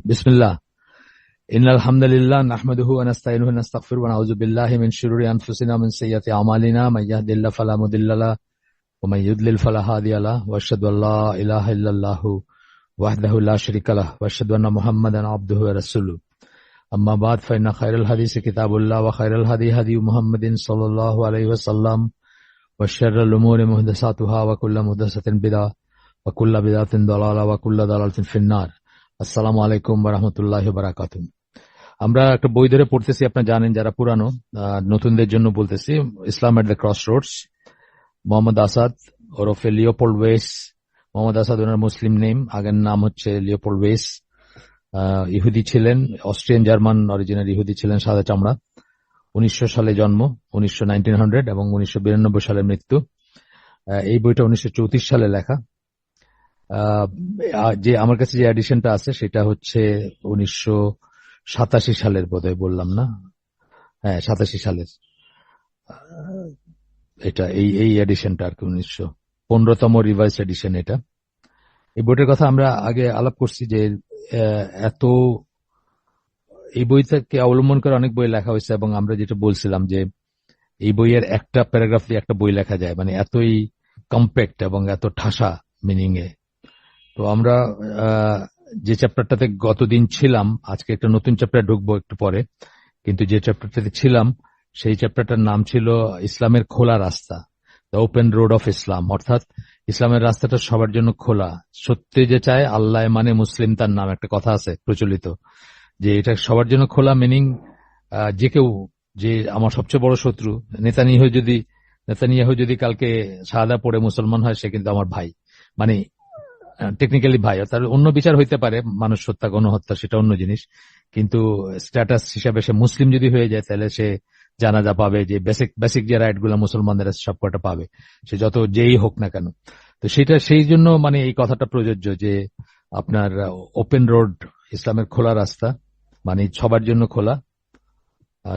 বিসমিল্লাহ। ইন্নাল হামদুলিল্লাহ নাহমাদুহু ওয়া নাস্তাঈনুহু ওয়া নাস্তাগফিরুহু ওয়া নাউযু বিল্লাহি মিন শুরুরি আনফুসিনা ওয়া মিন সাইয়্যাতি আমালিনা মান ইয়াহদিহিল্লাহু ফালা মুদিল্লা লাহু ওয়া মান ইউদ্লিল ফালা হাদিয়া লাহু ওয়া আশহাদু আল্লা ইলাহা ইল্লাল্লাহু ওয়াহদাহু লা শারীকা লাহু ওয়া আশহাদু আন্না মুহাম্মাদান আবদুহু ওয়া রাসূলুহু। আম্মা বা'দ ফাইন্না খায়রাল হাদিসি কিতাবুল্লাহ ওয়া খায়রাল হাদী হাদী মুহাম্মাদিন সাল্লাল্লাহু আলাইহি ওয়াসাল্লাম ওয়া শাররাল উমুরি মুহদাসাতুহা ওয়া কুল্লু মুহদাসাতিন বিদআহ ওয়া কুল্লু বিদআতিন দালালাহ ওয়া কুল্লু দালালাতিন ফিন্নার। আসসালামু আলাইকুম ওয়া রাহমাতুল্লাহি ওয়া বারাকাতুহু। আমরা একটা বই ধরে পড়তেছি, আপনারা জানেন যারা পুরানো, নতুনদের জন্য বলতেছি। Islam at the crossroads, Muhammad Asad ওরফে লিওপোল্ড ওয়েস। মোহাম্মদ আসাদ ওনার মুসলিম নেম, আগের নাম হচ্ছে লিওপোল্ড ওয়েস। ইহুদি ছিলেন, অস্ট্রিয়ান জার্মান অরিজিনাল ইহুদি ছিলেন, সাদা চামড়া। 1900 সালে জন্ম, 1900 এবং 1992 সালে মৃত্যু। এই বইটা 1934 সালে লেখা। যে আমার কাছে যে এডিশনটা আছে সেটা হচ্ছে 1987 সালের, বোধহয় বললাম না? হ্যাঁ, 87 সালের এটা, এই এডিশনটা আর কি, 15তম রিভাইজ এডিশন এটা। এই বইটার কথা আমরা আগে আলাপ করছি যে এই বইটাকে অবলম্বন করে অনেক বই লেখা হয়েছে, এবং আমরা যেটা বলছিলাম যে এই বইয়ের একটা প্যারাগ্রাফ দিয়ে একটা বই লেখা যায়, মানে এতই কম্প্যাক্ট এবং এত ঠাসা মিনিং এ। তো আমরা যে চ্যাপ্টারটাতে গতদিন ছিলাম, আজকে একটা নতুন চ্যাপ্টার ঢুকবো একটু পরে, কিন্তু যে চ্যাপ্টারটাতে ছিলাম সেই চ্যাপ্টারটার নাম ছিল ইসলামের খোলা রাস্তা, the open road of Islam. অর্থাৎ ইসলামের রাস্তাটা সবার জন্য খোলা। সত্যি যে চায় আল্লাহ মানে মুসলিম তার নাম, একটা কথা আছে প্রচলিত, যে এটা সবার জন্য খোলা। মিনিং যে কেউ, যে আমার সবচেয়ে বড় শত্রু নেতানিয়াহু যদি কালকে শাহাদা পড়ে মুসলমান হয়, সে কিন্তু আমার ভাই, মানে টেকনিক্যালি ভাই। তার অন্য বিচার হইতে পারে, মানুষ হত্যা, গণহত্যা, সেটা অন্য জিনিস, কিন্তু স্ট্যাটাস হিসাবে সে মুসলিম যদি হয়ে যায়, তাহলে সে জানাজা পাবে, যে বেসিক যে রাইট গুলা মুসলমানদের সবকটা পাবে, সে যত যেই হোক না কেন। তো সেটা সেই জন্য মানে এই কথাটা প্রযোজ্য যে আপনার ওপেন রোড, ইসলামের খোলা রাস্তা, মানে সবার জন্য খোলা,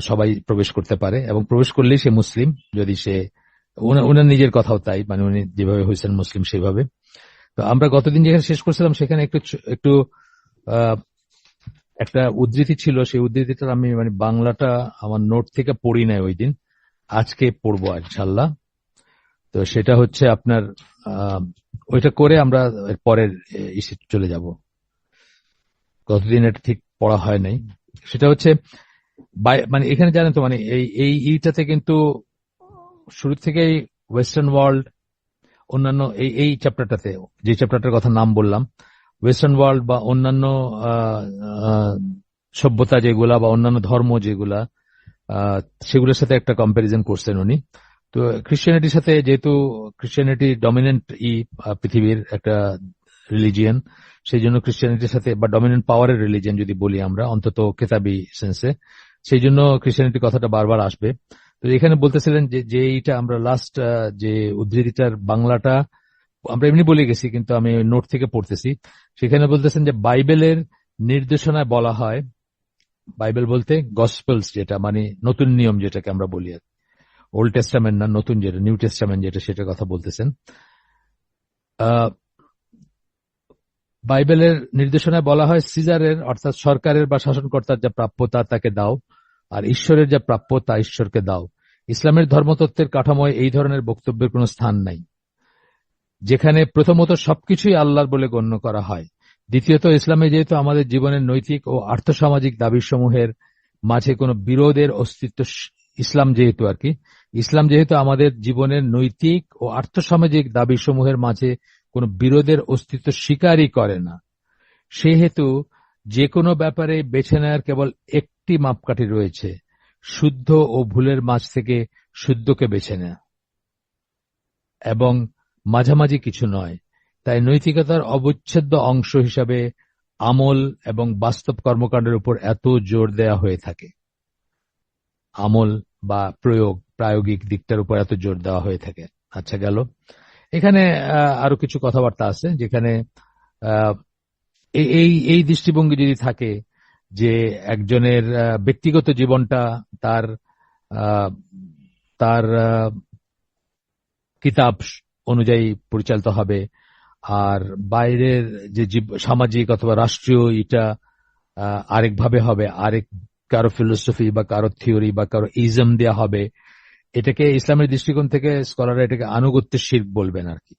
সবাই প্রবেশ করতে পারে, এবং প্রবেশ করলেই সে মুসলিম, যদি সে, ওনার নিজের কথাও তাই, মানে উনি যেভাবে হয়েছেন মুসলিম সেভাবে। তো আমরা গতদিন যেখানে শেষ করছিলাম সেখানে একটু একটা উদ্ধৃতি ছিল, সেই উদ্ধৃতিটা আমি মানে বাংলাটা আমার নোট থেকে পড়ি নাই ওই দিন, আজকে পড়বো ইনশাল্লাহ। তো সেটা হচ্ছে আপনার ওইটা করে আমরা পরের ইস্যু চলে যাব। গতদিন এটা ঠিক পড়া হয় নাই। সেটা হচ্ছে মানে এখানে জানেন তো, মানে এইটাতে কিন্তু শুরু থেকেই ওয়েস্টার্ন ওয়ার্ল্ড, অন্যান্য এই চ্যাপ্টারটাতে, যে চ্যাপ্টারটার কথা নাম বললাম, ওয়েস্টার্ন ওয়ার্ল্ড বা অন্যান্য সভ্যতা যেগুলা বা অন্যান্য ধর্ম যেগুলা, সেগুলোর সাথে একটা কম্প্যারিজন করছেন উনি। তো খ্রিস্টানিটির সাথে, যেহেতু খ্রিস্টানিটি ডমিনেন্ট পৃথিবীর একটা রিলিজিয়ান, সেই জন্য খ্রিস্টানিটির সাথে, বা ডমিনেন্ট পাওয়ারের রিলিজিয়ান যদি বলি আমরা, অন্তত কেতাবি সেন্সে, সেই জন্য খ্রিস্টানিটির কথাটা বারবার আসবে। তো এখানে বলতেছিলেন যে এইটা আমরা লাস্ট যে উদ্ধৃতিটার বাংলাটা আমরা এমনি বলে গেছি, কিন্তু আমি নোট থেকে পড়তেছি। সেখানে বলতেছেন যে বাইবেলের নির্দেশনায় বলা হয়, বাইবেল বলতে গসপেলস, যেটা মানে নতুন নিয়ম যেটাকে আমরা বলি, ওল্ড টেস্টামেন্ট না, নতুন যেটা নিউ টেস্টামেন্ট যেটা, সেটার কথা বলতেছেন। বাইবেলের নির্দেশনায় বলা হয় সিজারের, অর্থাৎ সরকারের বা শাসনকর্তার যা প্রাপ্য তা তাকে দাও, আর ঈশ্বরের যা প্রাপ্য তা ঈশ্বরকে দাও। ইসলামের ধর্মতত্ত্বের কাঠামোয় এই ধরনের বক্তব্যের কোনো স্থান নাই, যেখানে প্রথমত সবকিছুই আল্লাহর বলে গণ্য করা হয়। দ্বিতীয়ত, ইসলামে যেহেতু আমাদের জীবনের নৈতিক ও আর্থসামাজিক দাবিসমূহের মাঝে কোনো বিরোধের অস্তিত্ব, ইসলাম যেহেতু আমাদের জীবনের নৈতিক ও আর্থসামাজিক দাবিসমূহের মাঝে কোনো বিরোধের অস্তিত্ব স্বীকারই করে না, সেহেতু যে কোনো ব্যাপারে বেছে নেওয়ার কেবল একটি মাপকাঠি রয়েছে, শুদ্ধ ও ভুলের মাঝ থেকে শুদ্ধকে বেছে নেওয়া, এবং মাঝামাঝি কিছু নয়। তাই নৈতিকতার অবিচ্ছেদ্য অংশ হিসাবে আমল এবং বাস্তব কর্মকাণ্ডের উপর এত জোর দেওয়া হয়ে থাকে, আমল বা প্রায়োগিক দিকটার উপর এত জোর দেওয়া হয়ে থাকে। আচ্ছা, গেল। এখানে আরো কিছু কথাবার্তা আছে, যেখানে এই দৃষ্টিভঙ্গি যদি থাকে যে একজনের ব্যক্তিগত জীবনটা তার তার কিতাব অনুযায়ী পরিচালিত হবে, আর বাইরের যে সামাজিক অথবা রাষ্ট্রীয়, এটা আরেকভাবে হবে, আরেক কারো ফিলোসফি বা কারো থিওরি বা কারো ইজম দেয়া হবে, এটাকে ইসলামের দৃষ্টিকোণ থেকে স্কলাররা এটাকে আনুগত্যের শিরক বলবেন আর কি।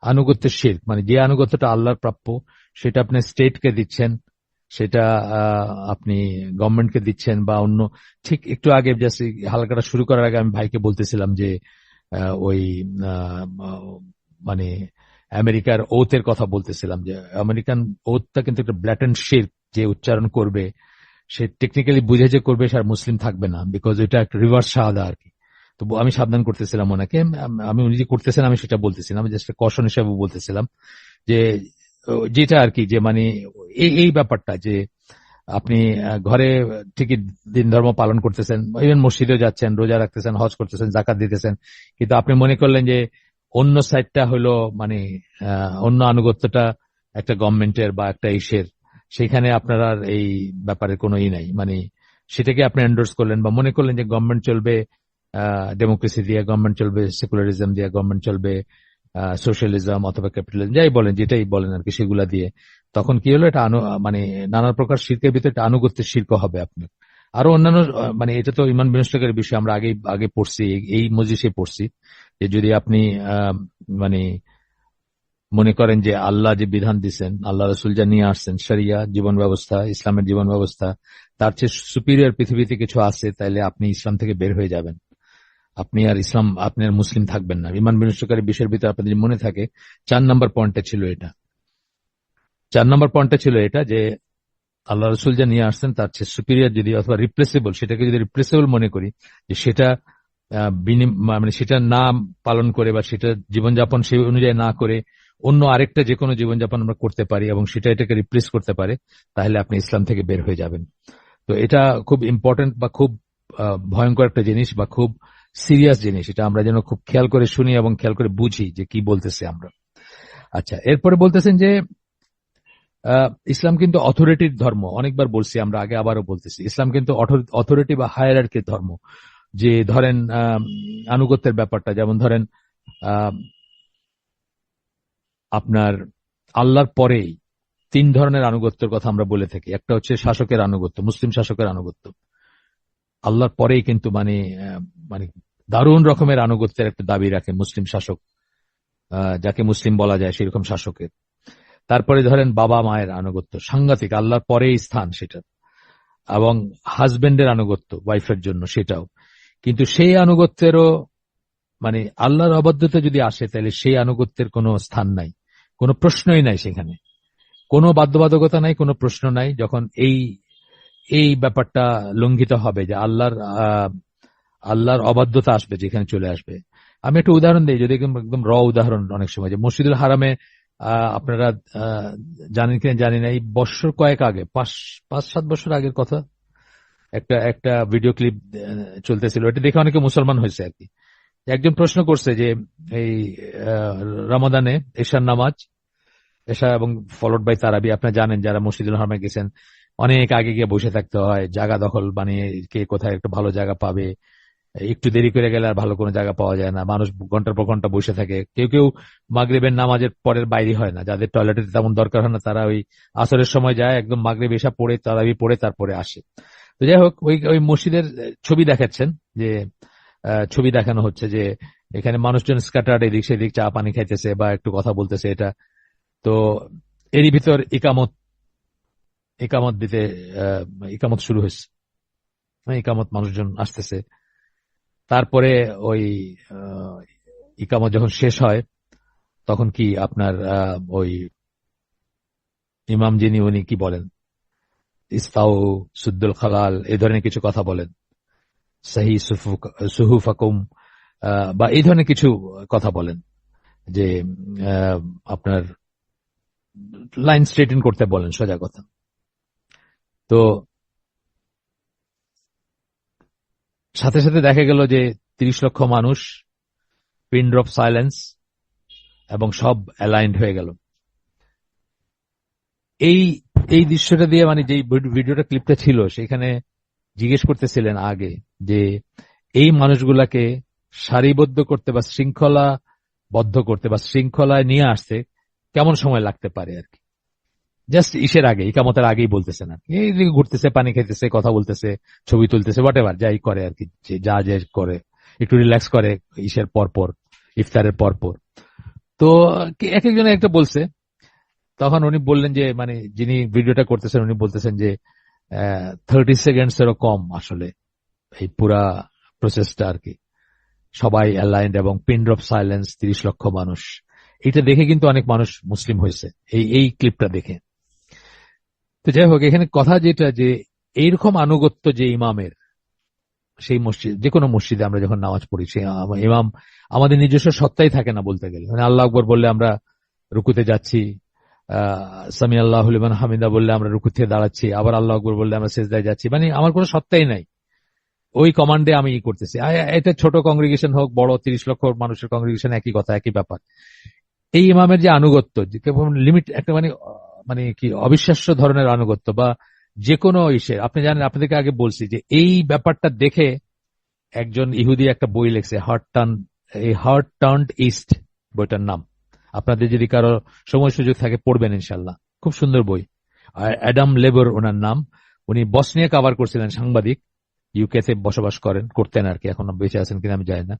আনুগত্যের শিরক মানে যে আনুগত্যটা আল্লাহর প্রাপ্য সেটা আপনি স্টেটকে দিচ্ছেন, সেটা আপনি গভর্নমেন্টকে দিচ্ছেন বা অন্য। ঠিক একটু আগে জাস্ট হালকাটা শুরু করার আগে আমি ভাইকে বলতেছিলাম যে ওই আহ, মানে আমেরিকার ওথের কথা বলতেছিলাম, যে আমেরিকান ওথটা কিন্তু একটা ব্ল্যাটেন্ট শিরক। যে উচ্চারণ করবে সে টেকনিক্যালি বুঝে যে করবে, সে আর মুসলিম থাকবে না, বিকজ এটা একটা রিভার্স শাহাদা আর কি। তো আমি সাবধান করতেছিলাম ওনাকে, আমি উনি যে করতেছেন আমি সেটা বলতেছিলাম, জাস্ট কশন হিসাবে বলতেছিলাম যে যেটা আর কি, যে মানে এই ব্যাপারটা যে আপনি ঘরে ঠিকই দিন ধর্ম পালন করতেছেন, ইভেন মসজিদেও যাচ্ছেন, রোজা রাখতেছেন, হজ করতেছেন, জাকাত দিতেছেন, কিন্তু আপনি মনে করলেন যে অন্য সাইডটা হলো মানে অন্য আনুগত্যটা একটা গভর্নমেন্টের বা একটা ইসের, সেখানে আপনার আর এই ব্যাপারে কোনো নাই, মানে সেটাকে আপনি এন্ডোর্স করলেন বা মনে করলেন যে গভর্নমেন্ট চলবে ডেমোক্রেসি দিয়ে, গভর্নমেন্ট চলবে সেকুলারিজম দিয়ে, গভর্নমেন্ট চলবে সোশ্যালিজম অথবা ক্যাপিটালিজম, যাই বলেন, যেটাই বলেন আর কি, সেগুলা দিয়ে। তখন কি হলো, এটা মানে নানা প্রকার শিরকের ভিতরে একটা আনুগত্যের শিরক হবে আপনার। আরো অন্যান্য মানে এটা তো ইমান বিনষ্টকারী বিষয়, আমরা আগে আগে পড়ছি, এই মজলিসে পড়ছি, যে যদি আপনি মানে মনে করেন যে আল্লাহ যে বিধান দিচ্ছেন, আল্লাহ রসুল যা নিয়ে আসছেন, শরিয়া জীবন ব্যবস্থা, ইসলামের জীবন ব্যবস্থা, তার চেয়ে সুপিরিয়র পৃথিবীতে কিছু আছে, তাইলে আপনি ইসলাম থেকে বের হয়ে যাবেন, আপনি আর ইসলাম, আপনি আর মুসলিম থাকবেন না। ইমান বিনষ্টকারী বিষয়ের ভিতরে আপনাদের যদি মনে থাকে 4 নম্বর পয়েন্টে ছিল এটা। 4 নম্বর পয়েন্টে ছিল এটা যে আল্লাহ রসুল যা নিয়ে আসছেন তার চেয়ে সুপিরিয়র যদি অথবা রিপ্লেসেবল, সেটাকে যদি রিপ্লেসেবল মনে করি, যে সেটা মানে সেটা না পালন করে বা সেটা জীবনযাপন সেই অনুযায়ী না করে অন্য আরেকটা যে কোনো জীবনযাপন আমরা করতে পারি এবং সেটা এটাকে রিপ্লেস করতে পারে, তাহলে আপনি ইসলাম থেকে বের হয়ে যাবেন। তো এটা খুব ইম্পর্টেন্ট বা খুব ভয়ঙ্কর একটা জিনিস বা খুব সিরিয়াস জিনিস, এটা আমরা যেন খুব খেয়াল করে শুনি এবং খেয়াল করে বুঝি যে কি বলতেছে আমরা। আচ্ছা, এরপরে বলতেছেন যে ইসলাম কিন্তু অথরিটির ধর্ম। অনেকবার বলছি আমরা, আগে আবারও বলতেছি, ইসলাম কিন্তু অথরিটি বা হায়ারার্কির ধর্ম। যে ধরেন আনুগত্যের ব্যাপারটা, যেমন ধরেন আহ, আপনার আল্লাহর পরেই 3 ধরনের আনুগত্যের কথা আমরা বলে থাকি। একটা হচ্ছে শাসকের আনুগত্য, মুসলিম শাসকের আনুগত্য। আল্লাহর পরেই কিন্তু মানে মানে দারুণ রকমের আনুগত্যের একটা দাবি রাখে মুসলিম শাসক, যাকে মুসলিম বলা যায় সেরকম শাসকের। তারপরে ধরেন বাবা মায়ের আনুগত্য, সাংঘাতিক, আল্লাহর পরেই স্থান সেটা। এবং হাজবেন্ডের আনুগত্য ওয়াইফের জন্য, সেটাও। কিন্তু সেই আনুগত্যেরও মানে আল্লাহর অবাধ্যতা যদি আসে, তাহলে সেই আনুগত্যের কোনো স্থান নাই, কোনো প্রশ্নই নাই সেখানে, কোনো বাধ্যবাধকতা নাই, কোনো প্রশ্ন নাই। যখন এই এই ব্যাপারটা লঙ্ঘিত হবে, যে আল্লাহর অবাধ্যতা আসবে, যেখানে চলে আসবে। আমি একটা উদাহরণ দিই, যদি একদম একদম উদাহরণ, অনেক সময় যে মসজিদুল হারামে আপনারা জানেন কিনা জানি না, এই বছর কয়েক আগে, 5-7 বছর আগের কথা, একটা একটা ভিডিও ক্লিপ চলতেছিল, এটা দেখে অনেকে মুসলমান হয়েছে আর কি। একজন প্রশ্ন করছে যে এই রমাদানে এশার নামাজ, এশা এবং ফলোড বাই তারাবি, আপনারা জানেন যারা মসজিদুল হারামে গেছেন, অনেক আগে গিয়ে বসে থাকতে হয়, জায়গা দখল বানিয়ে, কে কোথায় একটা ভালো জায়গা পাবে, একটু দেরি করে গেলে আর ভালো কোনো জায়গা পাওয়া যায় না, মানুষ ঘন্টার পর ঘন্টা বসে থাকে। কেউ কেউ মাগরিবের নামাজের পরের বাইরে হয় না, যাদের টয়লেটের তেমন দরকার হয় না, তারা ওই আসরের সময় যায়, একদম মাগরিব এশা পড়ে, তারাবি পড়ে তারপরে আসে। তো যাই হোক, ওই ওই মসজিদের ছবি দেখাচ্ছেন, যে ছবি দেখানো হচ্ছে যে এখানে মানুষজন স্ক্যাটার্ড, এদিক সেদিক চা পানি খাইতেছে বা একটু কথা বলতেছে, এটা। তো এরই ভিতর ইকামত ইকামত দিতে ইকামত শুরু হয়েছে, ইকামত মানুষজন আসতেছে। তারপরে ওই আহ, ইকামত যখন শেষ হয়, তখন কি আপনার ওই ইমাম যিনি, উনি কি বলেন, ইস্তাউ সুদ্দুল খালাল, এই ধরনের কিছু কথা বলেন, সাহি সুহুফাকুম, বা এই ধরনের কিছু কথা বলেন, যে আহ, আপনার লাইন স্ট্রেটেন করতে বলেন, সোজা কথা। তো সাথে সাথে দেখা গেল যে 30 লক্ষ মানুষ, পিন ড্রপ সাইলেন্স, এবং সব অ্যালাইন্ড হয়ে গেল। এই এই দৃশ্যটা দিয়ে, মানে যে ভিডিওটা ক্লিপটা ছিল, সেখানে জিজ্ঞেস করতেছিলেন আগে যে এই মানুষগুলাকে সারিবদ্ধ করতে বা শৃঙ্খলাবদ্ধ করতে বা শৃঙ্খলায় নিয়ে আসতে কেমন সময় লাগতে পারে আর কি। জাস্ট ইসের আগে, ইকামতের আগেই বলতেছে না, এইদিকে ঘুরতেছে, পানি খাইতেছে, কথা বলতেছে, ছবি তুলতেছে, হোয়াট এভার যাই করে আর কি, যা যা করে একটু রিল্যাক্স করে ইসের পরপর, ইফতারের পরপর। তো এক একজনে একটা বলছে, তখন উনি বললেন যে মানে যিনি ভিডিওটা করতেছেন উনি বলতেছেন যে 30 সেকেন্ডস এরও কম আসলে এই পুরা প্রসেসটা আর কি, সবাই অ্যালাইন্ড এবং পিন ড্রপ সাইলেন্স, 30 লক্ষ মানুষ। এটা দেখে কিন্তু অনেক মানুষ মুসলিম হয়েছে এই এই ক্লিপটা দেখে। তো যাই হোক, এখানে কথা যেটা যে এইরকম আনুগত্য যে ইমামের, সেই মসজিদ, যে কোনো মসজিদে আমরা যখন নামাজ পড়ি সেই ইমাম আমাদের নিজস্ব সত্তাই থাকে না বলতে গেলে। মানে আল্লাহ আকবর বললে আমরা রুকুতে যাচ্ছি, সামি আল্লাহ লিমান হামিদা বললে আমরা রুকু থেকে দাঁড়াচ্ছি, আবার আল্লাহ আকবর বললে আমরা সেজদায় যাচ্ছি, মানে আমার কোনো সত্তাই নাই, ওই কমান্ডে আমি ই করতেছি। এটা ছোট কংগ্রিগেশন হোক বড় 30 লক্ষ মানুষের কংগ্রিগেশন, একই কথা একই ব্যাপার। এই ইমামের যে আনুগত্য, লিমিট একটা মানে মানে কি অবিশ্বাস্য ধরনের আনুগত্য, বা যে কোনো ইসে, আপনি জানেন, আপনাদেরকে আগে বলছি যে এই ব্যাপারটা দেখে একজন ইহুদি একটা বই লিখছে, হার্ট টার্নড ইস্ট, বইটার নাম। আপনাদের যদি কারো সময় সুযোগ থাকে পড়বেন ইনশাল্লাহ, খুব সুন্দর বই। অ্যাডাম লেবর ওনার নাম। উনি বসনিয়া কভার করছিলেন, সাংবাদিক, ইউকে তে বসবাস করতেন আর কি, এখন বেঁচে আছেন কিনা আমি জানি না।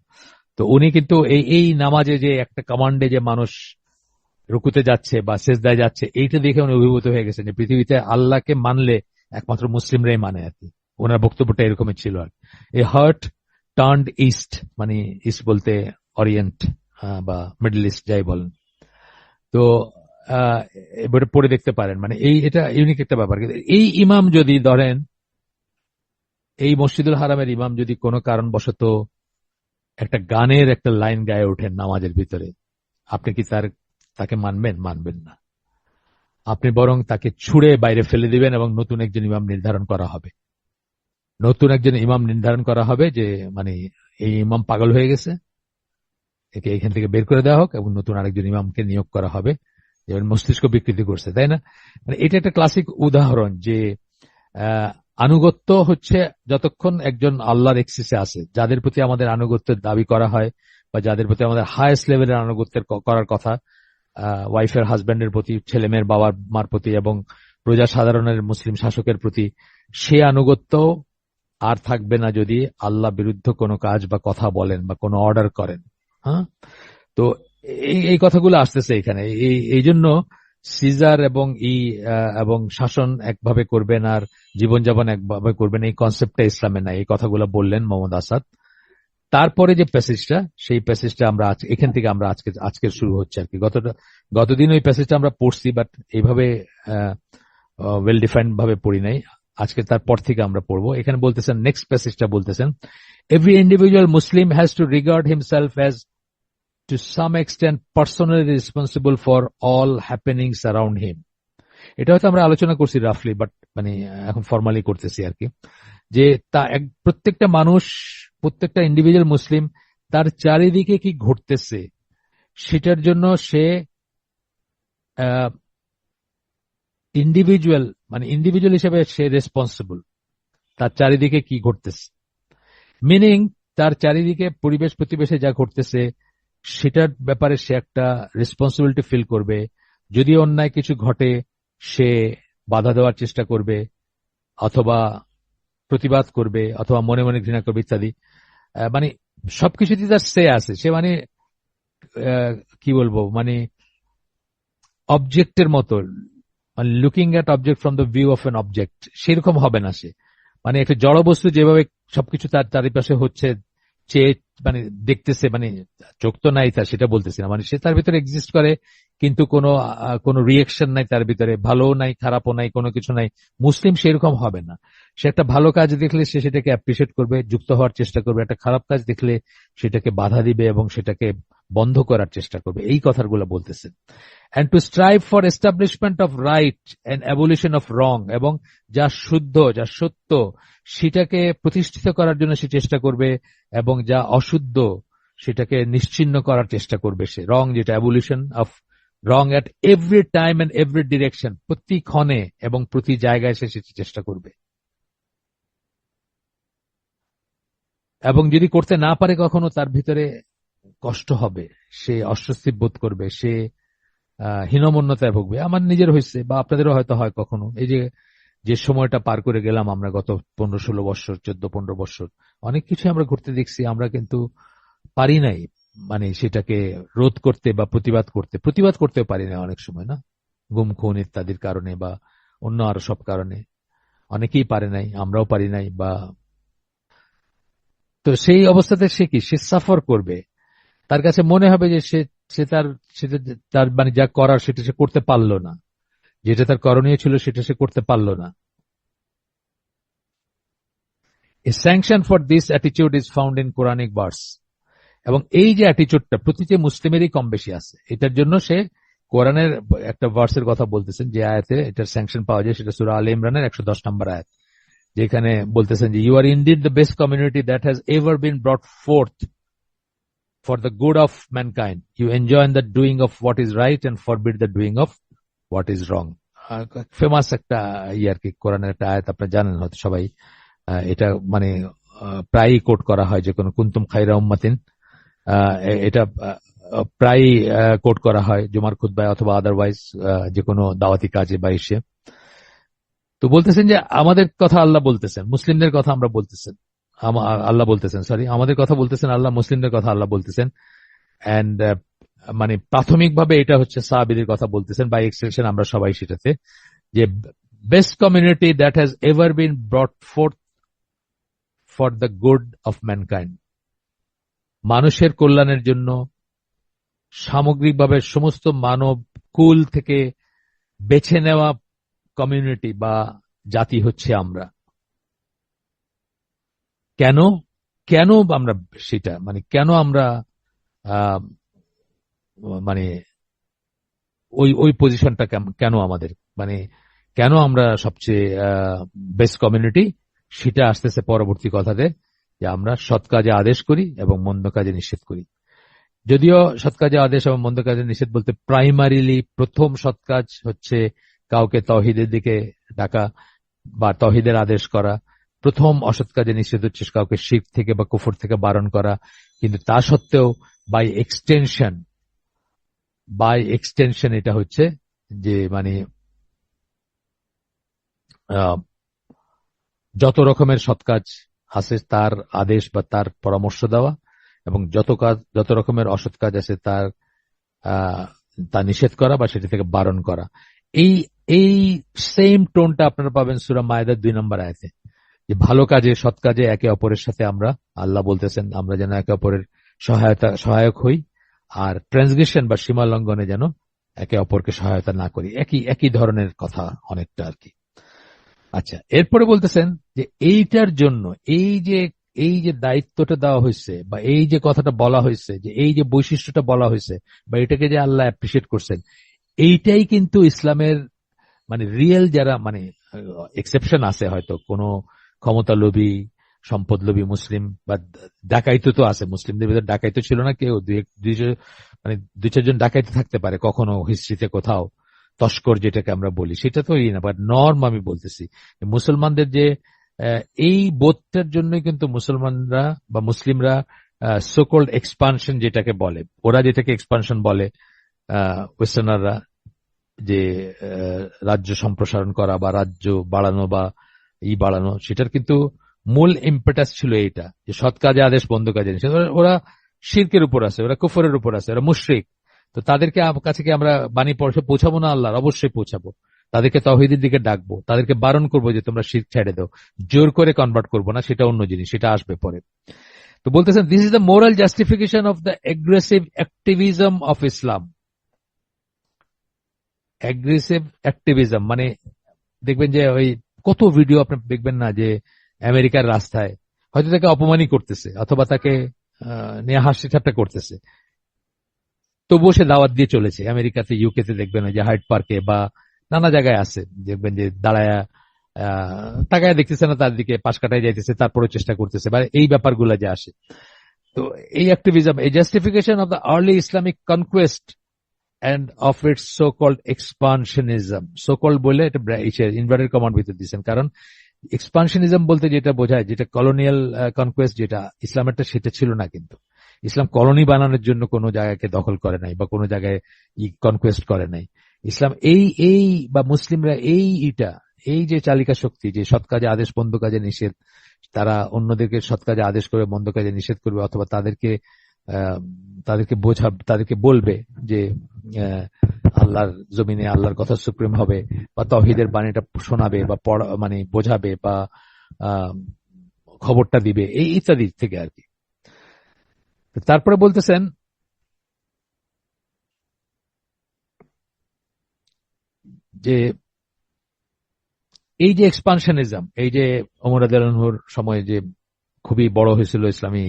তো উনি কিন্তু এই এই নামাজে যে একটা কমান্ডে যে মানুষ রুকুতে যাচ্ছে বা সেজদায় যাচ্ছে, এইটা দেখে উনি অভিভূত হয়ে গেছেন যে পৃথিবীতে আল্লাহকে মানলে একমাত্র মুসলিমরাই মানে আর কি। ওনার বক্তব্যটা এরকমই ছিল আর কি। এ হার্ট টার্নড ইস্ট, মানে ইস্ট বলতে অরিয়েন্ট বা মিডল ইস্ট যাই বলেন। তো এবারে পড়ে দেখতে পারেন, মানে এটা ইউনিক একটা ব্যাপার। কিন্তু এই ইমাম যদি ধরেন, এই মসজিদুল হারামের ইমাম যদি কোনো কারণবশত একটা গানের একটা লাইন গায়ে ওঠেন নামাজের ভিতরে, আপনি কি তাকে মানবেন? মানবেন না। আপনি বরং তাকে ছুঁড়ে বাইরে ফেলে দিবেন এবং নতুন একজন ইমাম নির্ধারণ করা হবে। নতুন একজন ইমাম নির্ধারণ করা হবে যে মানে এই ইমাম পাগল হয়ে গেছে, একে এখান থেকে বের করে দেওয়া হোক এবং নতুন আরেকজন ইমামকে নিয়োগ করা হবে, যেমন মস্তিষ্ক বিকৃতি করছে, তাই না? মানে এটা একটা ক্লাসিক উদাহরণ যে আনুগত্য হচ্ছে যতক্ষণ একজন আল্লাহর এক্সিসে আছে, যাদের প্রতি আমাদের আনুগত্যের দাবি করা হয় বা যাদের প্রতি আমাদের হাইয়েস্ট লেভেলের আনুগত্যের করার কথা, ওয়াইফের হাজব্যান্ডের প্রতি, ছেলে মেয়ের বাবার মার প্রতি এবং প্রজা সাধারণের মুসলিম শাসকের প্রতি, সে আনুগত্য আর থাকবে না যদি আল্লাহ বিরুদ্ধ কোনো কাজ বা কথা বলেন বা কোনো অর্ডার করেন। হ্যাঁ, তো এই এই কথাগুলো আসতেছে এখানে। এই জন্য সিজার এবং শাসন একভাবে করবেন আর জীবনযাপন একভাবে করবেন, এই কনসেপ্টটা ইসলামে নাই। এই কথাগুলো বললেন মোহাম্মদ আসাদ। তারপরে যে প্যাসেজটা, সেই প্যাসেজটা আমরা এখান থেকে আমরা আজকে শুরু হচ্ছে আর কি। গতদিন ওই প্যাসেজটা আমরা পড়ছি, বাট এইভাবে ওয়েল ডিফাইন্ড ভাবে পড়ি নাই। আজকে তারপর থেকে আমরা পড়বো। এখানে বলতেছেন, নেক্সট প্যাসেজটা বলতেছেন, every individual Muslim has to regard himself as to some extent personally responsible for all happenings around him. এটা হয়তো আমরা আলোচনা করছি রাফলি, বাট মানে এখন ফর্মালি করতেছি আর কি, যে প্রত্যেকটা মানুষ, প্রত্যেকটা ইন্ডিভিজুয়াল মুসলিম তার চারিদিকে কি ঘটতেছে সেটার জন্য সে ইন্ডিভিজুয়াল হিসেবে সে রেসপন্সিবল, তার চারিদিকে কি ঘটতেছে। মিনিং, তার চারিদিকে পরিবেশ প্রতিবেশে যা ঘটতেছে সেটার ব্যাপারে সে একটা রেসপন্সিবিলিটি ফিল করবে। যদি অন্যায় কিছু ঘটে সে বাধা দেওয়ার চেষ্টা করবে, অথবা প্রতিবাদ করবে, অথবা মনে মনে ঘৃণা করবে ইত্যাদি। মানে সবকিছুতে তার সে আছে, সে মানে কি বলবো, মানে অবজেক্টের মতো, মানে looking at object from the view of an object, সেরকম হবে না সে। মানে একটা জড় বস্তু যেভাবে সবকিছু তার চারিপাশে হচ্ছে চেয়ে মানে দেখতেছে, মানে চোখ তো নাই তার, সেটা বলতেছি না, মানে সে তার ভিতরে এক্সিস্ট করে কিন্তু কোনো রিয়েকশন নাই তার ভিতরে, ভালো নাই খারাপও নাই, কোনো কিছু নাই। মুসলিম সেরকম হবে না। সে একটা ভালো কাজ দেখলে সে সেটাকে অ্যাপ্রিসিয়েট করবে, যুক্ত হওয়ার চেষ্টা করবে। একটা খারাপ কাজ দেখলে সেটাকে বাধা দিবে এবং সেটাকে বন্ধ করার চেষ্টা করবে। এই কথাগুলো বলতেছেন। and to strive for establishment of right and abolition of wrong, এবং যা শুদ্ধ, যা সত্য, সেটাকে প্রতিষ্ঠিত করার জন্য সে চেষ্টা করবে, এবং যা অশুদ্ধ সেটাকে নিশ্চিহ্ন করার চেষ্টা করবে সে। রং যেটা, abolition of wrong at every time and every direction, প্রতি ক্ষণে এবং প্রতি জায়গায় সে সেটা চেষ্টা করবে। এবং যদি করতে না পারে কখনো, তার ভিতরে কষ্ট হবে, সে অস্বস্তি বোধ করবে, সে হীনমন্যতায় ভুগবে। আমার নিজের হয়েছে, বা আপনাদেরও হয়তো হয় কখনো। এই যে যে সময়টা পার করে গেলাম আমরা গত 15-16 বছর, 14-15 বছর, অনেক কিছু আমরা ঘুরতে দেখছি, আমরা কিন্তু পারি নাই মানে সেটাকে রোধ করতে বা প্রতিবাদ করতেও পারি না অনেক সময়, না? গুম খুন ইত্যাদির কারণে বা অন্য আরো সব কারণে অনেকেই পারে নাই, আমরাও পারি নাই। বা তো সেই অবস্থাতে সে কি, সে সাফার করবে। তার কাছে মনে হবে যে সে সে তার সেটা তার মানে যা করার সেটা সে করতে পারলো না, যেটা তার করণীয় ছিল সেটা সে করতে পারলো না। A sanction for this attitude is found in Quranic verse. এবং এই যে অ্যাটিচিউডটা প্রতিটি মুসলিমেরই কম বেশি আছে, এটার জন্য সে কোরআনের একটা ভার্সের কথা বলতেছেন, যে আয়াতে এটার স্যাংশন পাওয়া যায়, সেটা সূরা আলে ইমরানের 110 নম্বর আয়াত, যেখানে বলতেছেন যে you are indeed the best community that has ever been brought forth for the good of mankind, you enjoy the doing of what is right and forbid the doing of what is wrong. Famous একটা আর কি কোরআনের একটা আয়াত, আপনারা জানেন হয়তো সবাই। এটা মানে প্রায়ই কোট করা হয়, যে কোনো কুনতুম খায়রা উম্মাতিন, এটা প্রায় কোট করা হয় জুমার খুতবায় অথবা আদারওয়াইজ যে কোনো দাওয়াতি কাজে বা ইসে। তো বলতেছেন যে আমাদের কথা আল্লাহ বলতেছেন, মুসলিমদের কথা আমরা বলতেছেন, আল্লাহ বলতেছেন, সরি, আমাদের কথা বলতেছেন আল্লাহ, মুসলিমদের কথা আল্লাহ বলতেছেন। এন্ড মানে প্রাথমিকভাবে এটা হচ্ছে সাহাবীদের কথা বলতেছেন, বাই এক্সটেনশন আমরা সবাই সেটাতে, যে best community that has ever been brought forth for the good of mankind, মানুষের কল্যাণের জন্য সামগ্রিকভাবে সমস্ত মানব কুল থেকে বেছে নেওয়া কমিউনিটি বা জাতি হচ্ছে আমরা। কেন কেন আমরা সেটা মানে কেন আমরা আহ, মানে ওই ওই পজিশনটা কেন আমাদের, মানে কেন আমরা সবচেয়ে বেস্ট কমিউনিটি, সেটা আসতেছে পরবর্তী কথাতে, যে আমরা সৎ কাজে আদেশ করি এবং মন্দ কাজে নিষেধ করি। যদিও সৎ কাজে আদেশ এবং মন্দ কাজে নিষেধ বলতে প্রাইমারিলি প্রথম সৎ কাজ হচ্ছে কাউকে তৌহিদের দিকে ডাকা বা তৌহিদের আদেশ করা, প্রথম অসৎ কাজে নিষেধ হচ্ছে কাউকে শিরক থেকে বা কুফর থেকে বারণ করা। কিন্তু তা সত্ত্বেও বাই এক্সটেনশন এটা হচ্ছে যে মানে যত রকমের সৎ কাজ আছে তার আদেশ বা তার পরামর্শ দেওয়া, এবং যত রকমের অসৎ কাজ আছে তা নিষেধ করা বা সেটি থেকে বারণ করা। এই এই সেম টোনটা আপনারা পাবেন সূরা মায়েদার 2 নম্বর আয়াতে, যে ভালো কাজে সৎ কাজে একে অপরের সাথে আমরা, আল্লাহ বলতেছেন আমরা যেন একে অপরের সহায়ক হই, আর ট্রান্সগ্রেশন বা সীমা লঙ্ঘনে যেন একে অপরকে সহায়তা না করি। একই একই ধরনের কথা অনেকটা আর কি। আচ্ছা, এরপরে বলতেছেন যে এইটার জন্য এই যে দায়িত্বটা দেওয়া হয়েছে বা এই যে কথাটা বলা হয়েছে, যে এই যে বৈশিষ্ট্যটা বলা হয়েছে বা এটাকে যে আল্লাহ অ্যাপ্রিসিয়েট করছেন, এইটাই কিন্তু ইসলামের মানে রিয়েল যারা মানে এক্সেপশন আছে হয়তো কোনো ক্ষমতা লোভী সম্পদ লোভী মুসলিম বা ডাকাইতো তো আছে, মুসলিমদের ভিতরে ডাকাইতো ছিল না কেউ, মানে 2-4 জন ডাকাইতো থাকতে পারে কখনো হিস্ট্রিতে কোথাও, তস্কর যেটাকে আমরা বলি, সেটা তো না, বাট নর্ম আমি বলতেছি মুসলমানদের যে এই বোধটার জন্যই কিন্তু মুসলমানরা বা মুসলিমরা সোকল্ড এক্সপানশন যেটাকে বলে, ওরা যেটাকে এক্সপানশন বলে ওয়েস্টার্নাররা, যে রাজ্য সম্প্রসারণ করা বা রাজ্য বাড়ানো বা বাড়ানো, সেটার কিন্তু মূল ইম্পেটাস ছিল এইটা, যে সৎ কাজে আদেশ বন্ধ কাজে নিষেধ। ওরা শিরকের উপর আছে, ওরা কুফরের উপর আছে, ওরা মুশরিক। তো তাদেরকে কাছে কি আমরা বাণী পৌঁছাবো না আল্লাহর? অবশ্যই পৌঁছাবো। তাদেরকে তাওহীদের দিকে ডাকবো, তাদেরকে বারণ করবো যে তোমরা শিরক ছেড়ে দাও, জোর করে কনভার্ট করবো না, সেটা অন্য জিনিস, সেটা আসবে পরে। তো বলতেছেন this is the moral justification of the aggressive activism of Islam. Aggressive activism মানে দেখবেন যে ওই কত ভিডিও আপনি দেখবেন না, যে আমেরিকার রাস্তায় হয়তো তাকে অপমানই করতেছে অথবা তাকে নিয়ে হাসি ঠাট্টা করতেছে, তবুও সে দাওয়াত দিয়ে চলেছে। আমেরিকাতে ইউকেতে দেখবেন যে হাইড পার্কে বা নানা জায়গায় আছে, দেখবেন যে দাঁড়ায় তাকায় দেখতেছে না তার দিকে, পাশ কাটায় যাইতেছে, তারপরে চেষ্টা করতেছে, বা এই ব্যাপারগুলো যে আসে। তো এই অ্যাক্টিভিজম, এই justification of the early Islamic conquest and of its so-called expansionism, so-called বলে এটা ইনভার্টেড কমান্ড ভিতর দিচ্ছেন, কারণ এক্সপানশনিজম বলতে যেটা বোঝায়, যেটা কলোনিয়াল কনকোয়েস্ট যেটা ইসলামেরটা, সেটা ছিল না কিন্তু। ইসলাম কলোনি বানানোর জন্য কোনো জায়গাকে দখল করে নাই বা কোনো জায়গায় কনকোয়েস্ট করে নাই। ইসলাম এই এই বা মুসলিমরা এই যে চালিকা শক্তি, যে সৎ কাজে আদেশ মন্দ কাজে নিষেধ, তারা অন্যদেরকে সৎ কাজে আদেশ করে মন্দ কাজে নিষেধ করবে, অথবা আহ, তাদেরকে বলবে যে আল্লাহর জমিনে আল্লাহর কথা সুপ্রিম হবে, বা তৌহিদের বাণীটা শোনাবে বা মানে বোঝাবে, বা আহ, খবরটা দিবে, এই ইত্যাদি থেকে আর কি। তারপরে বলতেছেন যে এই যে এক্সপানশনিজম, এই যে ওমর রাদিয়াল্লাহু আনহুর সময় যে খুবই বড় হয়েছিল ইসলামী,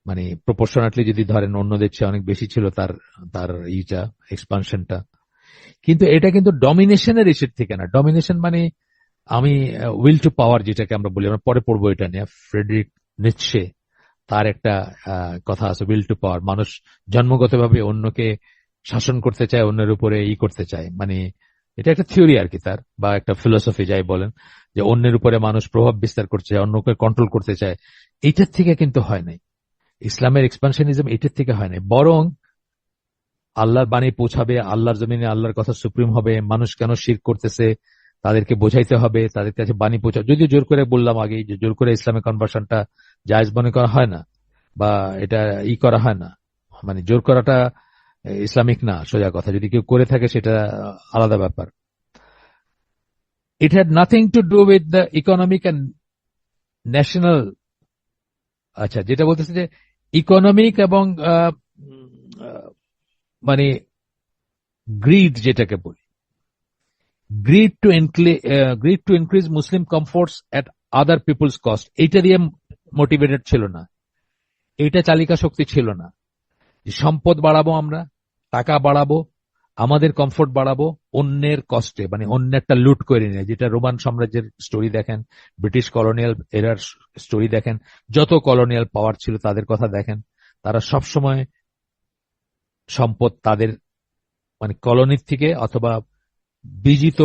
মানে প্রপোর্শনাটলি যদি ধরেন অন্যদের চেয়ে অনেক বেশি ছিল তার তার ইটা এক্সপানশনটা। কিন্তু এটা কিন্তু ডমিনেশনের ইস্যুর থেকে না। ডমিনেশন মানে আমি উইল টু পাওয়ার, যেটাকে আমরা বলি, আমরা পরে পড়বো এটা নিয়ে, ফ্রেডরিক নিৎসে তার একটা কথা আছে, উইল টু পাওয়ার। মানুষ জন্মগতভাবে অন্যকে শাসন করতে চায়, অন্যের উপরে করতে চায়, মানে এটা একটা থিওরি আর কি তার, বা একটা ফিলোসফি যাই বলেন, যে অন্যের উপরে মানুষ প্রভাব বিস্তার করতে চায়, অন্যকে কন্ট্রোল করতে চায়। এইটার থেকে কিন্তু হয় নাই ইসলামের এক্সপানশনিজম, এটার থেকে হয় নাই। বরং আল্লাহর বাণী পৌঁছাবে, আল্লাহর জমিনে আল্লাহর কথা সুপ্রিম হবে, মানুষ কেন শিরক করতেছে তাদেরকে বোঝাইতে হবে, তাদের কাছে বাণী পৌঁছা। যদিও জোর করে বললাম আগেই যে জোর করে ইসলামিক কনভার্সনটা জায়েজ মনে করা হয় না, বা এটা করা হয় না, মানে জোর করাটা ইসলামিক না, সোজা কথা। যদি কেউ করে থাকে সেটা আলাদা ব্যাপার। It had nothing to do with the economic and national, আচ্ছা যেটা বলতেছে যে ইকোনমিক এবং আহ, মানে গ্রিড, যেটাকে বলি greed to increase Muslim comforts at other people's cost, এইটা দিয়ে মোটিভেটেড ছিল না, এইটা চালিকা শক্তি ছিল না। সম্পদ বাড়াবো আমরা, টাকা বাড়াবো, আমাদের কমফোর্ট বাড়াবো অন্যের কষ্টে, মানে অন্যেরটা লুট করে নিয়ে। যেটা রোমান সাম্রাজ্যের স্টোরি দেখেন, ব্রিটিশ কলোনিয়াল এরার স্টোরি দেখেন, যত কলোনিয়াল পাওয়ার ছিল তাদের কথা দেখেন, তারা সব সময় সম্পদ তাদের, মানে কলোনির থেকে অথবা বিজিত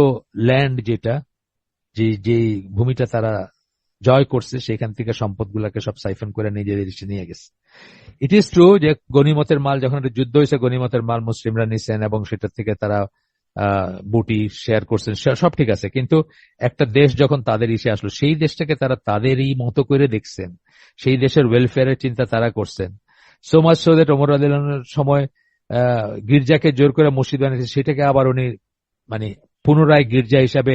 ল্যান্ড, যেটা যে যে ভূমিটা তারা জয় করছে, সেখান থেকে সম্পদগুলোকে সব সাইফন করে নিজেদের দেশে নিয়ে গেছে। ইট ইজ ট্রু যে গনিমতের মাল, যখন একটা যুদ্ধ হয়েছে, গনিমতের মাল মুসলিমরা নিছেন এবং সেটার থেকে তারা বুটি শেয়ার করছেন, সব ঠিক আছে। কিন্তু একটা দেশ যখন তাদের ইসে আসলো, সেই দেশটাকে তারা তাদেরই মতো করে দেখছেন, সেই দেশের ওয়েলফেয়ারের চিন্তা তারা করছেন। So much so that Omar রাদিয়াল্লাহু আনহুর সময় গির্জাকে জোর করে মসজিদ বানিয়েছে, সেটাকে আবার উনি মানে পুনরায় গির্জা হিসাবে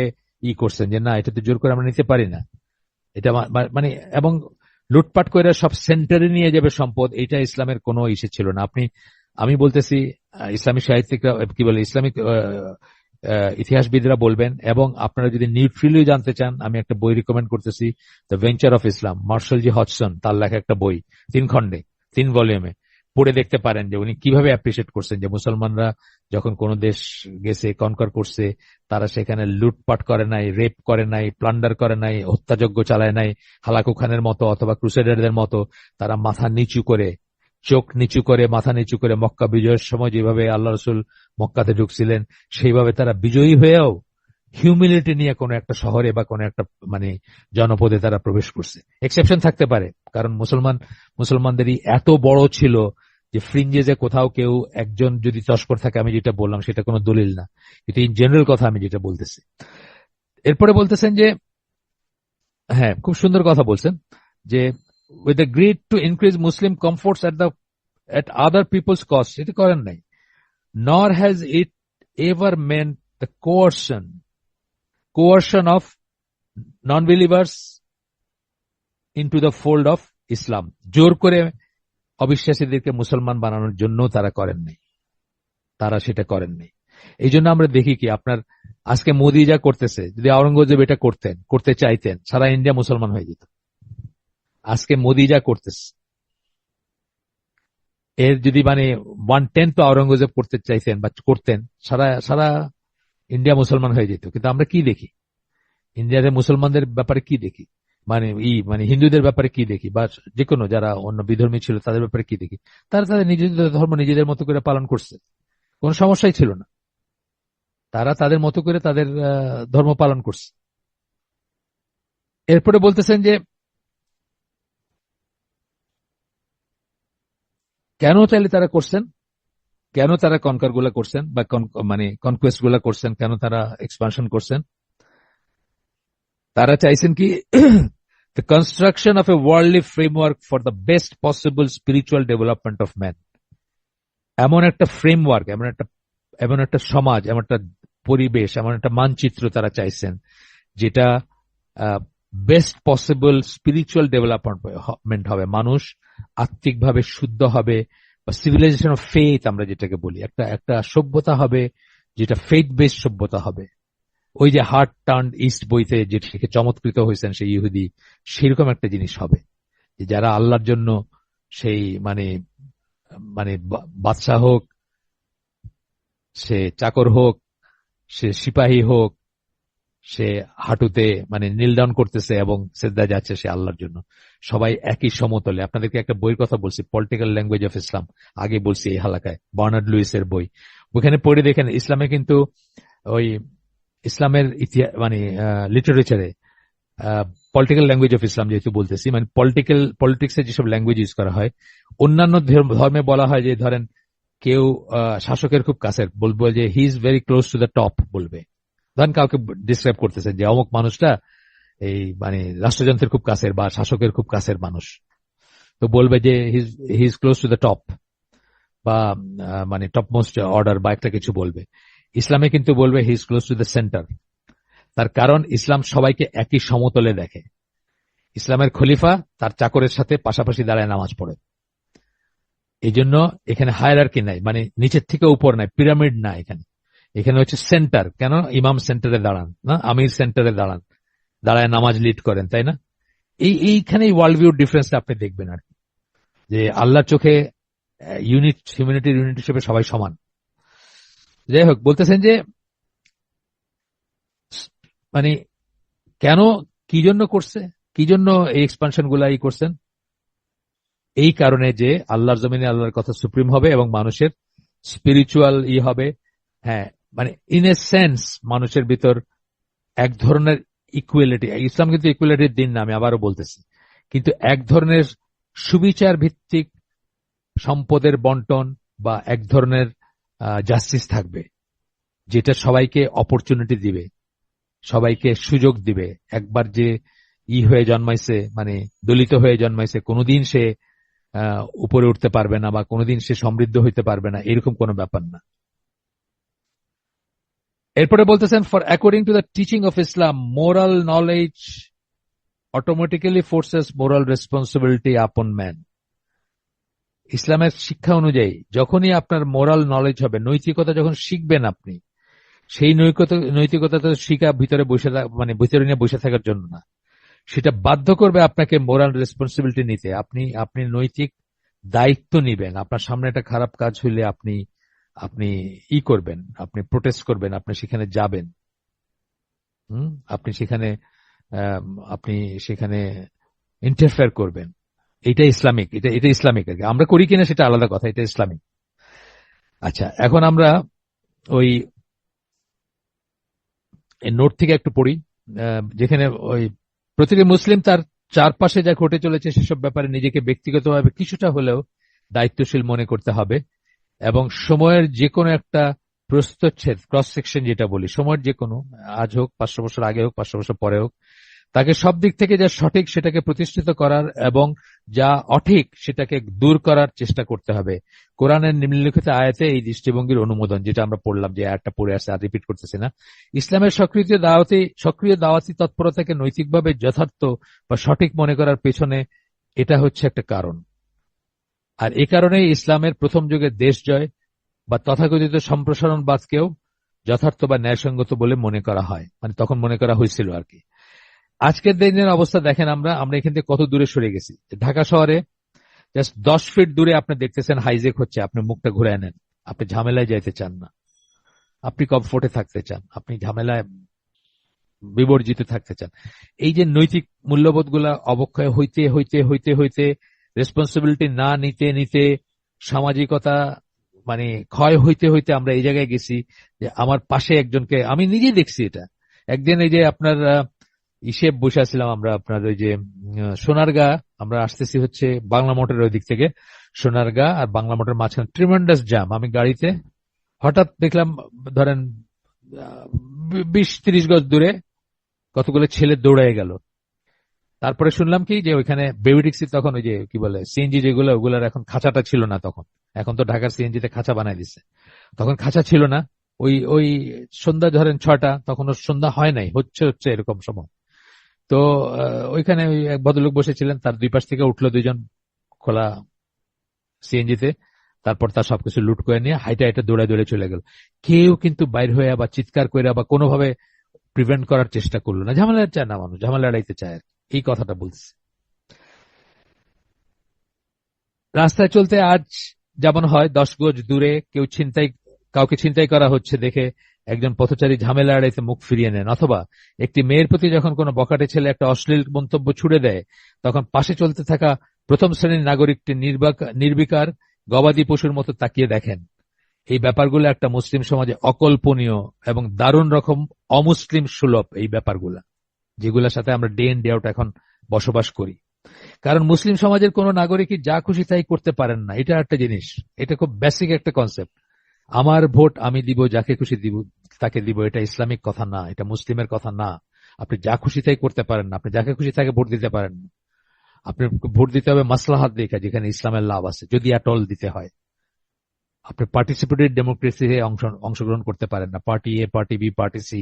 করছেন, যে না, এটা তো জোর করে আমরা নিতে পারি না, এটা মানে, এবং লুটপাট করে সব সেন্টারে নিয়ে যাবে সম্পদ, এটা ইসলামের কোনো ইসে ছিল না। আমি বলতেছি, ইসলামিক সাহিত্যিকরা কি বলে, ইসলামিক ইতিহাসবিদরা বলবেন, এবং আপনারা যদি নিউট্রিলি জানতে চান, আমি একটা বই রিকমেন্ড করতেছি, the venture of Islam, Marshall G Hodgson, তার লেখা একটা বই, 3 খণ্ডে, 3 ভলিউমে, পড়ে দেখতে পারেন যে উনি কিভাবে অ্যাপ্রিসিয়েট করছেন যে মুসলমানরা যখন কোন দেশ গেছে, কনকার করছে, তারা সেখানে লুটপাট করে নাই, রেপ করে নাই, প্লান্ডার করে নাই, হত্যাযজ্ঞ চালায় নাই, হালাকু খানের মতো অথবা ক্রুসেডারদের মতো। তারা মাথা নিচু করে, চোখ নিচু করে, মাথা নিচু করে, মক্কা বিজয়ের সময় যেভাবে আল্লাহ রসুল মক্কাতে ঢুকছিলেন, সেইভাবে তারা বিজয়ী হয়েও হিউমিলিটি নিয়ে কোনো একটা শহরে বা কোনো একটা মানে জনপদে তারা প্রবেশ করছে। এক্সেপশন থাকতে পারে, কারণ মুসলমানদেরই এত বড় ছিল যে ফ্রিঞ্জেজে কোথাও কেউ একজন যদি তস্কর থাকে, আমি যেটা বললাম সেটা কোনো দলিল না, এটা ইন জেনারেল কথা আমি যেটা বলতেছি। এরপরে বলতেছেন যে, হ্যাঁ খুব সুন্দর কথা বলছেন, যে with the greed to increase Muslim comforts at other people's cost, এটা করেন নাই। Nor has it ever meant the coercion of non-believers into the fold of Islam, জোর করে অবিশ্বাসীদেরকে মুসলমান বানানোর জন্য তারা করেন নাই, তারা সেটা করেন নাই। এই জন্য আমরা দেখি কি, আপনার আজকে মোদি যা করতেছে, যদি আওরঙ্গজেব এটা করতে চাইতেন, সারা ইন্ডিয়া মুসলমান হয়ে যেত। আজকে মোদি যা করতেছে, এর যদি মানে 1/10 আওরঙ্গজেব করতে চাইতেন বা করতেন, সারা সারা ইন্ডিয়া মুসলমান হয়ে যেত। কিন্তু আমরা কি দেখি, ইন্ডিয়াতে মুসলমানদের ব্যাপারে কি দেখি, মানে হিন্দুদের ব্যাপারে কি দেখি, বা যে কোনো যারা অন্য বিধর্মী ছিল তাদের ব্যাপারে কি দেখি, তারা তাদের নিজেদের ধর্ম নিজেদের মতো করে পালন করছে, কোনো সমস্যাই ছিল না, তারা তাদের মতো করে তাদের ধর্ম পালন করছে। এরপরে বলতেছেন যে কেন তাহলে তারা করছেন? কেন তারা কনকার গুলা করছেন বা মানে কনকোয়েস্ট গুলা করছেন? কেন তারা এক্সপানশন করছেন? তারা চাইছেন কি the construction of a worldly framework for the best possible spiritual development of man. এমন একটা ফ্রেমওয়ার্ক, এমন একটা সমাজ, এমন একটা পরিবেশ, এমন একটা মানচিত্র তারা চাইছেন যেটা বেস্ট পসিবল স্পিরিচুয়াল ডেভেলপমেন্ট হবে, মানুষ আত্মিকভাবে শুদ্ধ হবে, বা সিভিলাইজেশন অফ ফেথ আমরা যেটাকে বলি, একটা একটা সভ্যতা হবে যেটা ফেথ বেসড সভ্যতা হবে। ওই যে হার্ট টার্ন ইস্ট বইতে যে থেকে চমৎকৃত হয়েছেন সেই ইহুদি, সেরকম একটা জিনিস হবে যে যারা আল্লাহর জন্য সেই মানে মানে বাদশাহ হোক, সে চাকর হোক, সে সিপাহী হোক, সে হাঁটুতে মানে নীল ডাউন করতেছে এবং সেজদায় যাচ্ছে সে আল্লাহর জন্য, সবাই একই সমতলে। আপনাদেরকে একটা বইয়ের কথা বলছি, পলিটিক্যাল ল্যাঙ্গুয়েজ অফ ইসলাম, আগে বলছি এই হালাকায়, বার্নার্ড লুইসের বই। ওখানে পড়ে দেখেন ইসলামে কিন্তু ওই ইসলামের ইতিহাস মানে লিটারেচারে পলিটিক্যাল ল্যাঙ্গুয়েজ অফ ইসলাম যেহেতু বলতেছি, মানে পলিটিক্সে যেসব ল্যাঙ্গুয়েজ ইউজ করা হয়, অন্যান্য ধর্মে বলা হয় যে ধরেন কেউ শাসকের খুব কাছের, বলবো যে he is very close to the top, বলবে। ধরেন কাউকে ডিসক্রাইব করতেছেন যে অমুক মানুষটা এই মানে রাষ্ট্রযন্ত্রের খুব কাছের বা শাসকের খুব কাছের মানুষ, তো বলবে যে he is close to the top, বা মানে টপ মোস্ট অর্ডার বা একটা কিছু বলবে। ইসলামে কিন্তু বলবে he is close to the centre. তার কারণ ইসলাম সবাইকে একই সমতলে দেখে। ইসলামের খলিফা তার চাকরের সাথে পাশাপাশি দাঁড়ায় নামাজ পড়ে। এই জন্য এখানে হায়ারার্কি নাই, মানে নিচের থেকে উপর নাই, পিরামিড না এখানে। এখানে হচ্ছে সেন্টার। কেন? ইমাম সেন্টারে দাঁড়ান না, আমির সেন্টারে দাঁড়ান, দাঁড়ায় নামাজ লিড করেন, তাই না? এইখানে ওয়ার্ল্ড ভিউ ডিফারেন্সটা আপনি দেখবেন আর কি, যে আল্লাহর চোখে হিউম্যানিটির ইউনিট হিসেবে সবাই সমান। যাই হোক, বলতেছেন যে মানে কেন, কি জন্য করছে, কি জন্য এই এক্সপানশন গুলা করছেন? এই কারণে যে আল্লাহর জমিনে আল্লাহর কথা সুপ্রিম হবে এবং মানুষের স্পিরিচুয়াল হবে। হ্যাঁ, মানে ইন এ সেন্স মানুষের ভিতর এক ধরনের ইকুয়ালিটি, ইসলাম কিন্তু ইকুয়ালিটির দিন না, আমি আবারও বলতেছি, কিন্তু এক ধরনের সুবিচার ভিত্তিক সম্পদের বন্টন বা এক ধরনের জাস্টিস থাকবে, যেটা সবাইকে অপরচুনিটি দিবে, সবাইকে সুযোগ দিবে। একবার যে হয়ে জন্মাইছে, মানে দলিত হয়ে জন্মাইছে, কোনোদিন সে উপরে উঠতে পারবে না বা কোনোদিন সে সমৃদ্ধ হইতে পারবে না, এরকম কোনো ব্যাপার না। এরপরে বলতেছেন, for according to the teaching of Islam, moral knowledge automatically forces moral responsibility আপন ম্যান। ইসলামের শিক্ষা অনুযায়ী যখনই আপনার মোরাল নলেজ হবে, নৈতিকতা যখন শিখবেন আপনি, সেই নৈতিকতা তো শিখা ভিতরে বসে মানে ভিতরে নিয়ে বসে থাকার জন্য না, সেটা বাধ্য করবে আপনাকে মোরাল রেসপন্সিবিলিটি নিতে। আপনি নৈতিক দায়িত্ব নিবেন। আপনার সামনে একটা খারাপ কাজ হইলে আপনি আপনি করবেন, আপনি প্রোটেস্ট করবেন, আপনি সেখানে যাবেন, আপনি সেখানে আপনি সেখানে ইন্টারফেয়ার করবেন। এটা ইসলামিক, এটা ইসলামিক আর কি। আমরা করি কিনা সেটা আলাদা কথা, এটা ইসলামিক। আচ্ছা, এখন আমরা ওই নোট থেকে একটু পড়ি, যেখানে ওই প্রতিটি মুসলিম তার চারপাশে যা ঘটে চলেছে সেসব ব্যাপারে নিজেকে ব্যক্তিগতভাবে কিছুটা হলেও দায়িত্বশীল মনে করতে হবে, এবং সময়ের যে কোনো একটা প্রস্থচ্ছেদ, ক্রস সেকশন যেটা বলি, সময়ের যে কোনো, আজ হোক, 500 বছর আগে হোক, 500 বছর পরে হোক, তাকে সব দিক থেকে যা সঠিক সেটাকে প্রতিষ্ঠিত করার এবং যা অঠিক সেটাকে দূর করার চেষ্টা করতে হবে। কোরআনের নিম্নলিখিত আয়াতে এই দৃষ্টিভঙ্গির অনুমোদন, যেটা আমরা পড়লাম, যে আয়াতটা পড়ে আসছে, আর রিপিট করতেছি না। ইসলামের সক্রিয় দাওয়াতি তৎপরতাকে নৈতিকভাবে যথার্থ বা সঠিক মনে করার পেছনে এটা হচ্ছে একটা কারণ। আর এ কারণেই ইসলামের প্রথম যুগে দেশ জয় বা তথাকথিত সম্প্রসারণবাদকেও যথার্থ বা ন্যায়সঙ্গত বলে মনে করা হয়, মানে তখন মনে করা হয়েছিল আর কি। আজকের দিনের অবস্থা দেখেন, আমরা এখান থেকে কত দূরে সরে গেছি। ঢাকা শহরে জাস্ট 10 ফিট দূরে আপনি দেখতেছেন হাইজেক হচ্ছে, আপনি মুখটা ঘুরে নেন, আপনি ঝামেলায় যাইতে চান না, আপনি কমফোর্টে থাকতে চান, আপনি ঝামেলায় বিবর্জিত থাকতে চান। এই যে নৈতিক মূল্যবোধ গুলা অবক্ষয় হইতে হইতে হইতে হইতে, রেসপন্সিবিলিটি না নিতে নিতে, সামাজিকতা মানে ক্ষয় হইতে হইতে আমরা এই জায়গায় গেছি যে আমার পাশে একজনকে, আমি নিজে দেখছি এটা। একদিন এই যে আপনার ইসে বসে আছিলাম আমরা, আপনার ওই যে সোনারগাঁ, আমরা আসতেছি হচ্ছে বাংলা মোটরের ওই দিক থেকে, সোনারগাঁ আর বাংলা মোটরের মাঝখানে ট্রিমেন্ডাস জ্যাম। আমি গাড়িতে হঠাৎ দেখলাম, ধরেন 20-30 গজ দূরে কতগুলো ছেলে দৌড়ায় গেল। তারপরে শুনলাম কি যে ওইখানে বেবি ট্যাক্সি, তখন ওই যে কি বলে সিএনজি যেগুলো, ওগুলোর এখন খাঁচাটা ছিল না তখন। এখন তো ঢাকার সিএনজি তে খাঁচা বানাই দিচ্ছে, তখন খাঁচা ছিল না। ওই ওই সন্ধ্যা ধরেন 6টা, তখন সন্ধ্যা হয় নাই, হচ্ছে হচ্ছে এরকম সময়। তো ওইখানে ওই এক ভদ্রলোক বসেছিলেন, তার দুই পাশ থেকে উঠলো দুইজন খোলা সিএনজিতে। তারপর তার সবকিছু লুট করে নিয়ে হাইটা হাইটা দৌড়ায় দৌড়ে চলে গেল। কেউ কিন্তু বাইর হয়ে বা চিৎকার করে বা কোনোভাবে প্রিভেন্ট করার চেষ্টা করলো না। ঝামেলা চায় না মানুষ, ঝামেলা এড়াইতে চায় আর কি। এই কথাটা বলছি। রাস্তায় চলতে আজ যেমন হয়, 10 গজ দূরে কাউকে ছিনতাই করা হচ্ছে দেখে একজন পথচারী ঝামেলা এড়াইতে মুখ ফিরিয়ে নেন, অথবা একটি মেয়ের প্রতি যখন কোনো বখাটে ছেলে একটা অশ্লীল মন্তব্য ছুড়ে দেয়, তখন পাশে চলতে থাকা প্রথম শ্রেণীর নাগরিকটি নির্বিকার গবাদি পশুর মতো তাকিয়ে দেখেন। এই ব্যাপারগুলো একটা মুসলিম সমাজে অকল্পনীয় এবং দারুণ রকম অমুসলিম সুলভ, এই ব্যাপারগুলা যেগুলোর সাথে আমরা ডে ইন ডে আউট এখন বসবাস করি। কারণ মুসলিম সমাজের কোন নাগরিকই যা খুশি তাই করতে পারেন না, এটা একটা জিনিস। এটা খুব বেসিক একটা কনসেপ্ট। আমার ভোট আমি দিব, যাকে খুশি দিব তাকে দিব, এটা ইসলামিক কথা না, এটা মুসলিমের কথা না। আপনি যা খুশি তাই করতে পারেন না, আপনি যাকে খুশি তাকে ভোট দিতে পারেন না। আপনি ভোট দিতে হবে মাসলাহাত দেখে, যেখানে ইসলামের লাভ আছে, যদি অ্যাটল দিতে হয়। আপনি পার্টিসিপেটরি ডেমোক্রেসিতে অংশগ্রহণ করতে পারেন না। পার্টি এ, পার্টি বি, পার্টি সি,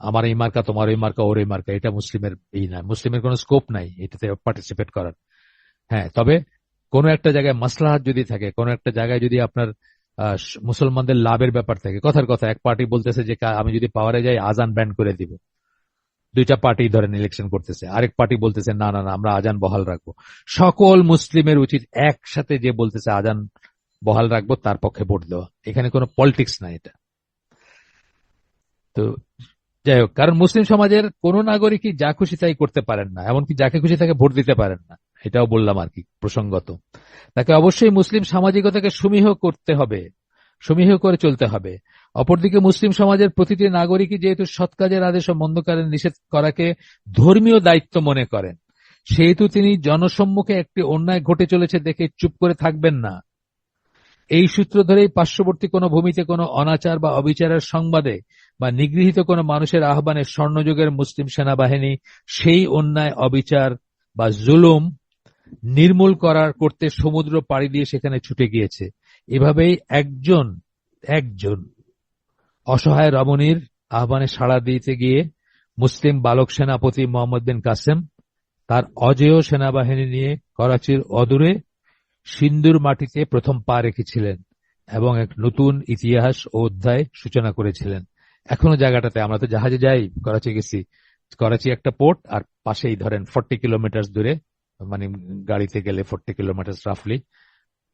আমার এই মার্কা, তোমার ওই মার্কা, ওর এই মার্কা, এটা মুসলিমের এই নয়। মুসলিমের কোনো স্কোপ নাই এটাতে পার্টিসিপেট করার। হ্যাঁ, তবে কোন একটা জায়গায় মাসলাহাত যদি থাকে, কোন একটা জায়গায় যদি আপনার মুসলমানদের লাভের ব্যাপার থাকে, কথার কথা এক পার্টি বলতেছে যে আমি যদি পাওয়ারে যাই আজান ব্যান করে দিব, দুইটা পার্টি ধরেন ইলেকশন করতেছে, আরেক পার্টি বলতেছে না না না আমরা আজান বহাল রাখবো। সকল মুসলিমের উচিত একসাথে যে বলতেছে আজান বহাল রাখবো তার পক্ষে ভোট দেওয়া। এখানে কোনো পলিটিক্স নাই এটা। তো যাই হোক, কারণ মুসলিম সমাজের কোন নাগরিকই যা খুশি তাই করতে পারেন না, এমনকি যাকে খুশি তাকে ভোট দিতে পারেন না। এটাও বললাম আর কি প্রসঙ্গত। তাকে অবশ্যই মুসলিম সামাজিকতাকে সমীহ করতে হবে, সমীহ করে চলতে হবে। অপরদিকে মুসলিম সমাজের প্রতিটি নাগরিকই যেহেতু সৎ কাজের আদেশ ও মন্দ কাজের নিষেধ করাকে ধর্মীয় দায়িত্ব মনে করেন, সেহেতু তিনি জনসম্মুখে একটি অন্যায় ঘটে চলেছে দেখে চুপ করে থাকবেন না। এই সূত্র ধরেই পার্শ্ববর্তী কোনো ভূমিতে কোনো অনাচার বা অবিচারের সংবাদে বা নিগৃহীত কোনো মানুষের আহ্বানে স্বর্ণযুগের মুসলিম সেনাবাহিনী সেই অন্যায়, অবিচার বা জুলুম করতে সমুদ্র পাড়ি দিয়ে সেখানে ছুটে গিয়েছে। এভাবেই একজন একজন অসহায় রমণীর আহ্বানে সাড়া দিতে গিয়ে মুসলিম বালক সেনাপতি মোহাম্মদ বিন কাসেম তার অজেয় সেনাবাহিনী নিয়ে করাচির অদূরে সিন্ধুর মাটিতে প্রথম পা রেখেছিলেন এবং এক নতুন ইতিহাস ও অধ্যায় সূচনা করেছিলেন। এখনো জায়গাটাতে, আমরা তো জাহাজে যাই, করাচি গেছি, করাচি একটা পোর্ট, আর পাশেই ধরেন 40 কিলোমিটার দূরে, মানে গাড়িতে গেলে 40 কিলোমিটার রাফলি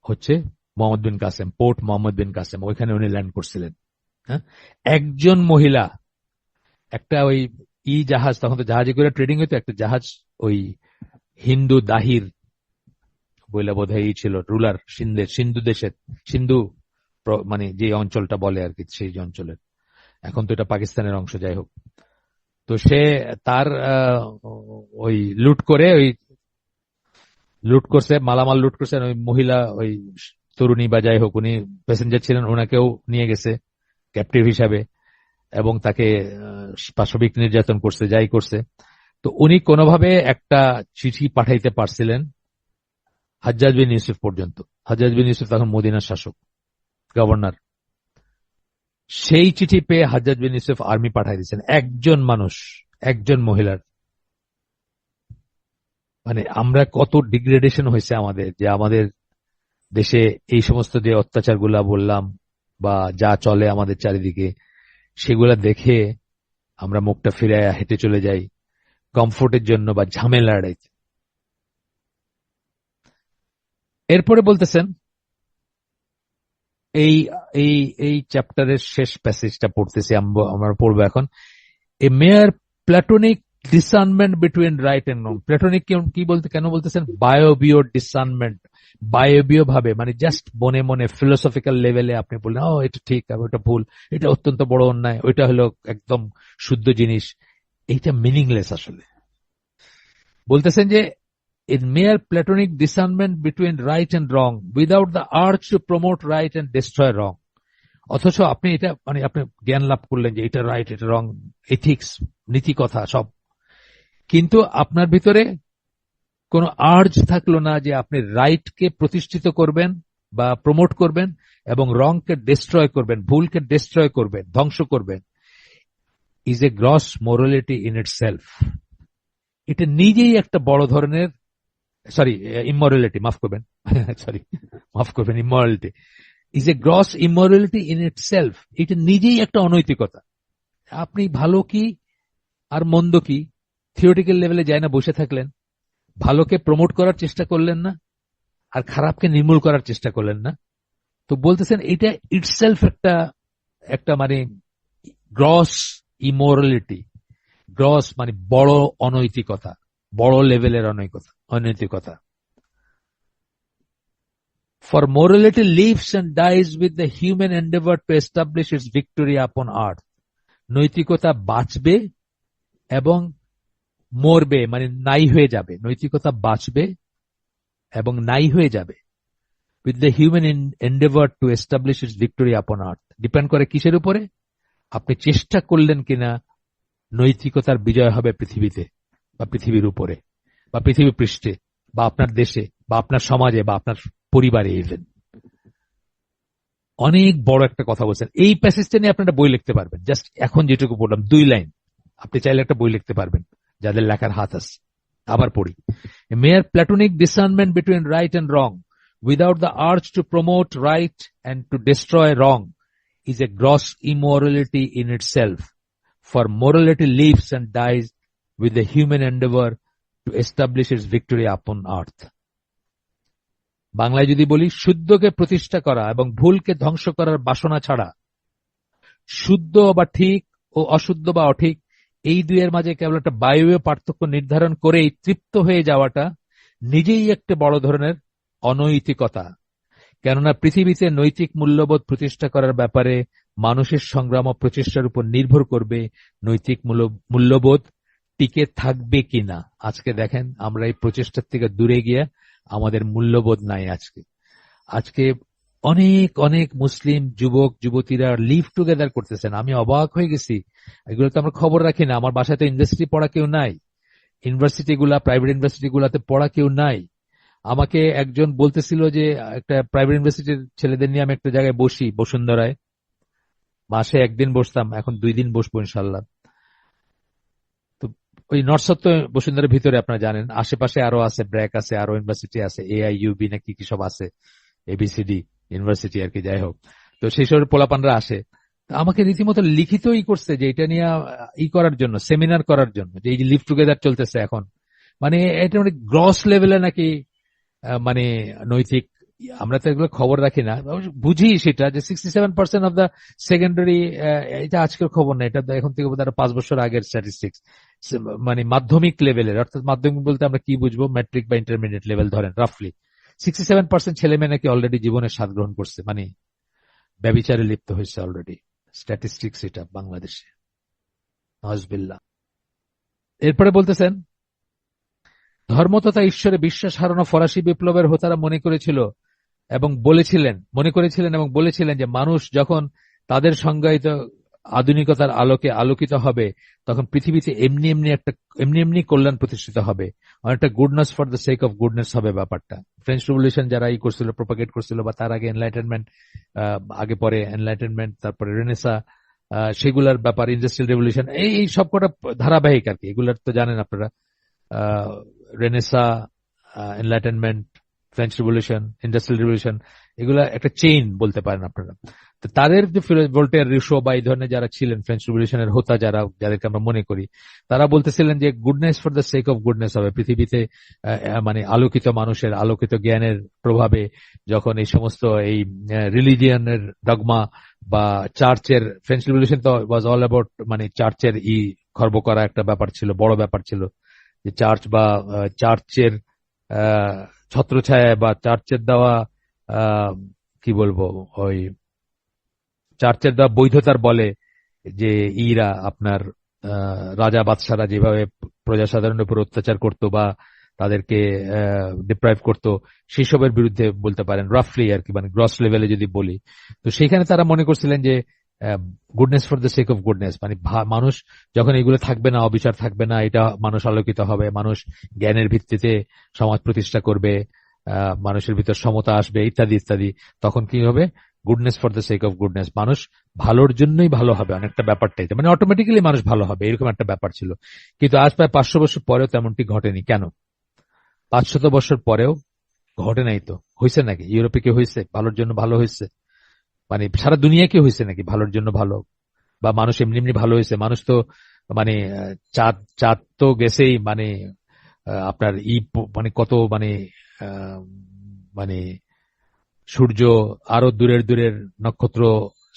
হচ্ছে মোহাম্মদ বিন কাসেম, পোর্ট মোহাম্মদ বিন কাসেম। ওইখানে উনি ল্যান্ড করছিলেন। হ্যাঁ, একজন মহিলা একটা ওই জাহাজ, তখন তো জাহাজে করে ট্রেডিং হইতো, একটা জাহাজ ওই হিন্দু দাহির বইলা বোধ হয় ছিল রুলার সিন্ধু দেশের, সিন্ধু মানে যে অঞ্চলটা বলে আর কি, সেই অঞ্চলের, এখন তো এটা পাকিস্তানের অংশ, যাই হোক। তো সে তার ওই লুট করছে, মালামাল লুট করছেন। ওই মহিলা, ওই তরুণী বা যাই হোক, উনি প্যাসেঞ্জার ছিলেন, ওনাকেও নিয়ে গেছে ক্যাপটিভ হিসাবে এবং তাকে পাশবিক নির্যাতন করছে, যাই করছে। তো উনি কোনোভাবে একটা চিঠি পাঠাইতে পারছিলেন হাজ্জাজ বিন ইউসুফ পর্যন্ত। হাজ্জাজ বিন ইউসুফ তখন মদিনার শাসক, গভর্নর। সেই চিঠি পেয়ে হাজ্জাজ বিন ইউসুফ আর্মি পাঠাই দিয়েছেন একজন মানুষ, একজন মহিলার। মানে আমরা কত ডিগ্রেডেশন হয়েছে আমাদের, যে আমাদের দেশে এই সমস্ত যে অত্যাচারগুলা বললাম বা যা চলে আমাদের চারিদিকে, সেগুলা দেখে আমরা মুখটা ফিরে হেঁটে চলে যাই কমফোর্টের জন্য বা ঝামেলা এড়াইতে। এরপরে বলতেছেন এই এই এই চ্যাপ্টারের শেষ প্যাসেজটা পড়তেছি, আমরা পড়বো এখন। এ মেয়ার প্ল্যাটোনিক ডিসার্নমেন্ট বিটুইন রাইট এন্ড রং। প্ল্যাটোনিক কি বলতে, কেন বলতেছেন? বায়োবিও ডিসার্নমেন্ট, বায়োবিও ভাবে, মানে জাস্ট মনে মনে ফিলোসফিক্যাল লেভেলে আপনি বললেন ও এটা ঠিক, ওটা ভুল, এটা অত্যন্ত বড় অন্যায়, ওইটা হলো একদম শুদ্ধ জিনিস। এইটা মিনিংলেস আসলে। বলতেছেন যে in mere platonic discernment between right and wrong without the urge to promote right and destroy wrong. অথচ আপনি এটা মানে আপনি জ্ঞান লাভ করলেন যে এটা রাইট এটা রং, এথিক্স, নীতি কথা সব, কিন্তু আপনার ভিতরে কোনো আর্জ থাকলো না যে আপনি রাইটকে প্রতিষ্ঠিত করবেন বা প্রমোট করবেন এবং রংকে ডিস্ট্রয় করবেন, ভুলকে ডিস্ট্রয় করবেন, ধ্বংস করবেন। Is a gross morality in it self. এটা নিজেই একটা বড় ধরনের ইমোরালিটি, মাফ করবেন, immorality is a gross immorality in it self. এটা নিজেই একটা অনৈতিকতা। আপনি ভালো কি আর মন্দ কি থিওরিটিক্যাল লেভেলে যায় না বসে থাকলেন, ভালোকে প্রমোট করার চেষ্টা করলেন না আর খারাপকে নির্মূল করার চেষ্টা করলেন না। তো বলতেছেন এটা ইটসেলফ একটা একটা মানে গ্রস ইমোরালিটি। গ্রস মানে বড় অনৈতিকতা, বড় লেভেলের অনৈতিকতা। For morality lives and dies with the human endeavor to establish its victory upon earth. নৈতিকতা বাঁচবে এবং মরবে, মানে নাই হয়ে যাবে। নৈতিকতা বাঁচবে এবং নাই হয়ে যাবে with the human endeavor to establish its victory upon earth. Depend করে কিসের উপরে? আপনি চেষ্টা করলেন কিনা নৈতিকতার বিজয় হবে পৃথিবীতে বা পৃথিবীর উপরে বা পৃথিবী পৃষ্ঠে বা আপনার দেশে বা আপনার সমাজে বা আপনার পরিবারে। ইভেন অনেক বড় একটা কথা বলছেন। এই প্যাসেজটা নিয়ে আপনারা বই লিখতে পারবেন। জাস্ট এখন যেটুকু বললাম 2 লাইন, আপনি চাইলে একটা বই লিখতে পারবেন যাদের লেখার হাত আছে। আবার পড়ি, mere platonic discernment between right and wrong without the urge to promote right and to destroy wrong is a gross immorality in itself. For morality lives and dies with the human endeavor to establish its victory upon earth. বাংলায় যদি বলি, শুদ্ধকে প্রতিষ্ঠা করা এবং ভুলকে ধ্বংস করার বাসনা ছাড়া শুদ্ধ বা ঠিক ও অশুদ্ধ বা অঠিক এই দুইয়ের মাঝে কেবল একটা বায়বীয় পার্থক্য নির্ধারণ করেই তৃপ্ত হয়ে যাওয়াটা নিজেই একটা বড় ধরনের অনৈতিকতা। কেননা পৃথিবীতে নৈতিক মূল্যবোধ প্রতিষ্ঠা করার ব্যাপারে মানুষের সংগ্রাম ও প্রচেষ্টার উপর নির্ভর করবে নৈতিক মূল্যবোধ টিকে থাকবে কিনা। আজকে দেখেন আমরা এই প্রচেষ্টার থেকে দূরে গিয়ে আমাদের মূল্যবোধ নাই। আজকে অনেক অনেক মুসলিম যুবক যুবতীরা লিভ টুগেদার করতেছেন। আমি অবাক হয়ে গেছি, এগুলো তো আমরা খবর রাখি না। আমার বাসায় তো ইউনিভার্সিটি পড়া কেউ নাই, ইউনিভার্সিটি গুলা প্রাইভেট ইউনিভার্সিটি গুলাতে পড়া কেউ নাই। আমাকে একজন বলতেছিল যে একটা প্রাইভেট ইউনিভার্সিটির ছেলেদের নিয়ে আমি একটা জায়গায় বসি, বসুন্ধরায়, মাসে একদিন বসতাম, এখন 2 দিন বসবো ইনশাল্লাহ। তো ওই নর্থ সাউথ বসুন্ধরার ভিতরে আপনারা জানেন, আশেপাশে আরো আছে, ব্র্যাক আছে, আরো ইউনিভার্সিটি আছে, AIUB না কি কি সব আছে, ABCD ইউনিভার্সিটি আর কি, যাই হোক। তো সেই সব পোলাপানরা আসে, আমাকে রীতিমতো লিখিত করছে যে এটা নিয়ে করার জন্য, সেমিনার করার জন্য, যে এই যে লিভ টুগেদার চলতেছে এখন, মানে এটা মানে গ্রস লেভেলে নাকি মানে নৈতিক। আমরা তো এগুলো খবর রাখি না, বুঝি সেটা যে 67% অফ দ্য সেকেন্ডারি, এটা আজকের খবর না, এটা এখন থেকে বোধহয় 5 বছর আগের স্ট্যাটিস্টিক্স, মানে মাধ্যমিক লেভেলের, অর্থাৎ মাধ্যমিক বলতে আমরা কি বুঝবো, ম্যাট্রিক বা ইন্টারমিডিয়েট লেভেল ধরেন, রাফলি 67% ছেলে মেয়ে নাকি অলরেডি জীবনে স্বাদ গ্রহণ করছে, মানে ব্যভিচারে লিপ্ত হয়েছে অলরেডি। স্ট্যাটিস্টিক্স এটা বাংলাদেশে, নাউজুবিল্লাহ। এরপরে বলতেছেন, ধর্ম তথা ঈশ্বরে বিশ্বাস হারানো ফরাসি বিপ্লবের হোতারা মনে করেছিলেন এবং বলেছিলেন যে মানুষ যখন তাদের সংজ্ঞায়িত আধুনিকতার আলোকে আলোকিত হবে তখন পৃথিবীতে এমনি এমনি কল্যাণ প্রতিষ্ঠিত হবে, অনেকটা goodness for the sake of goodness হবে ব্যাপারটা। ফ্রেঞ্চ রেভলিউশন যারা করছিল, প্রোপাগেট করছিল, বা তার আগে এনলাইটেনমেন্ট, আগে পরে এনলাইটেনমেন্ট, তারপরে রেনেসা, সেগুলার ব্যাপার, ইন্ডাস্ট্রিয়াল রেভলিউশন, এই সবকটা ধারাবাহিক আর কি। এগুলার তো জানেন আপনারা, Renaissance, enlightenment, French revolution, industrial revolution, এগুলা একটা চেইন বলতে পারেন আপনারা। তো তাদের যে ভোল্টেয়ার, রুশো বা এই ধরনের যারা ছিলেন ফ্রেঞ্চ রেভলিউশনের হোতা, যাদেরকে আমরা মনে করি, তারা বলতেছিলেন যে goodness for the sake of goodness হবে পৃথিবীতে, মানে আলোকিত মানুষের আলোকিত জ্ঞানের প্রভাবে যখন এই সমস্ত এই রিলিজিয়নের ডগমা বা চার্চের, ফ্রেঞ্চ রেভলিউশন তো ওয়াজ অল অ্যাবাউট মানে চার্চের খর্ব করা একটা ব্যাপার ছিল, বড় ব্যাপার ছিল, যে চার্চ বা চার্চের ছত্রছায়া বা চার্চের দেওয়া কি বলবো, ওই চার্চের দেওয়া বৈধতার বলে যে আপনার রাজা বাদশারা যেভাবে প্রজাসাধারণের উপর অত্যাচার করত বা তাদেরকে ডিপ্রাইভ করতো, সেসবের বিরুদ্ধে বলতে পারেন রাফলি আর কি, মানে গ্রস লেভেলে যদি বলি। তো সেখানে তারা মনে করছিলেন যে goodness for the sake of goodness, মানে মানুষ যখন এগুলো থাকবে না, অবিচার থাকবে না, এটা মানুষ আলোকিত হবে, মানুষ জ্ঞানের ভিত্তিতে সমাজ প্রতিষ্ঠা করবে, মানুষের ভিতর সমতা আসবে, ইত্যাদি ইত্যাদি, তখন কি হবে? Goodness for the sake of goodness, মানুষ ভালোর জন্যই ভালো হবে, অনেকটা ব্যাপারটাই, মানে অটোমেটিক্যালি মানুষ ভালো হবে, এরকম একটা ব্যাপার ছিল। কিন্তু আজ প্রায় 500 বছর পরেও তেমনটি ঘটেনি। কেন? 500 বছর পরেও ঘটে নাই তো। হয়েছে নাকি? ইউরোপে কি হয়েছে ভালোর জন্য ভালো হয়েছে? মানে সারা দুনিয়া কি হয়েছে নাকি ভালোর জন্য ভালো? বা মানুষ এমনি এমনি ভালো হয়েছে? মানুষ তো মানে চাঁদ চাঁদ তো গেছেই, মানে আপনার মানে কত মানে আহ, মানে সূর্য, আরো দূরের দূরের নক্ষত্র,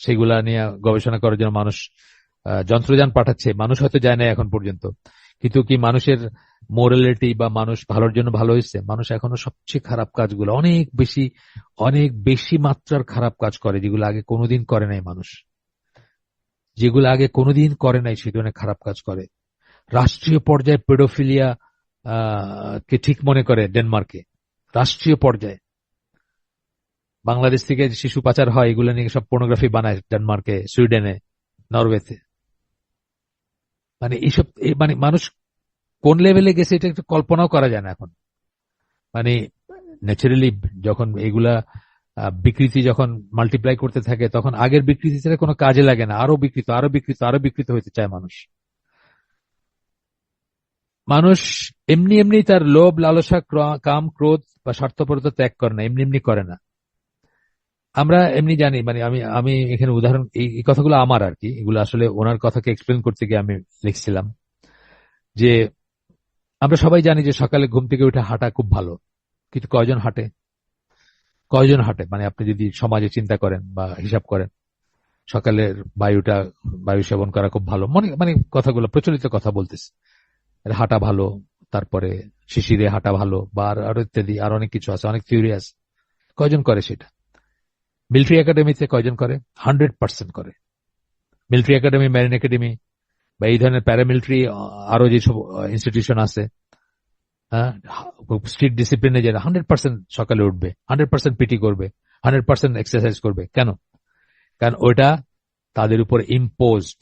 সেগুলা নিয়ে গবেষণা করার জন্য মানুষ যন্ত্রযান পাঠাচ্ছে। মানুষ হয়তো যায় না এখন পর্যন্ত, কিন্তু কি মানুষের মোরালিটি বা মানুষ ভালোর জন্য ভালো হয়েছে? মানুষ এখনো সবচেয়ে খারাপ কাজগুলো, অনেক বেশি মাত্রার খারাপ কাজ করে, যেগুলো আগে কোনোদিন করে নাই মানুষ, যেগুলো আগে কোনোদিন করে নাই সে ধরনের খারাপ কাজ করে। রাষ্ট্রীয় পর্যায়ে পেডোফিলিয়া কে ঠিক মনে করে ডেনমার্কে, রাষ্ট্রীয় পর্যায়ে। বাংলাদেশ থেকে যে শিশু পাচার হয়, এগুলো নিয়ে সব পর্নোগ্রাফি বানায় ডেনমার্কে, সুইডেনে, নরওয়েতে। মানে এইসব মানে মানুষ কোন লেভেলে গেছে এটা একটু কল্পনাও করা যায় না এখন। মানে ন্যাচারালি যখন এগুলা বিকৃতি যখন মাল্টিপ্লাই করতে থাকে, তখন আগের বিকৃতি ছাড়া কোনো কাজে লাগে না, আরো বিকৃত আরো বিকৃত আরো বিকৃত হতে চায় মানুষ। মানুষ এমনি এমনি তার লোভ, লালসা, কাম, ক্রোধ বা স্বার্থপরতা ত্যাগ করে না, এমনি এমনি করে না। আমরা এমনি জানি, মানে আমি আমি এখানে উদাহরণ, এই কথাগুলো আমার আর কি, এগুলো আসলে ওনার কথাকে এক্সপ্লেন করতে গিয়ে আমি লিখছিলাম যে আমরা সবাই জানি যে সকালে ঘুম থেকে উঠে হাঁটা খুব ভালো, কিন্তু কয়জন হাঁটে? কয়জন হাঁটে? মানে আপনি যদি সমাজে চিন্তা করেন বা হিসাব করেন, সকালের বায়ু সেবন করা খুব ভালো, মনে মানে কথাগুলো প্রচলিত কথা বলতেছে, হাঁটা ভালো, তারপরে শিশিরে হাঁটা ভালো, বা আরো ইত্যাদি, আর অনেক কিছু আছে, অনেক থিওরি আছে। কয়জন করে সেটা? মিলিটারি একাডেমিতে কয়জন করে? 100% করে। মিলিটারি একাডেমি, মেরিন একাডেমি বা এই ধরনের প্যারামিলিটারি আরো যেসব ইনস্টিটিউশন আছে, হ্যাঁ, স্ট্রিট ডিসিপ্লিনে যারা 100% সকালে উঠবে, 100% পিটি করবে, 100% এক্সারসাইজ করবে। কেন? কারণ ওইটা তাদের উপর ইম্পোজড,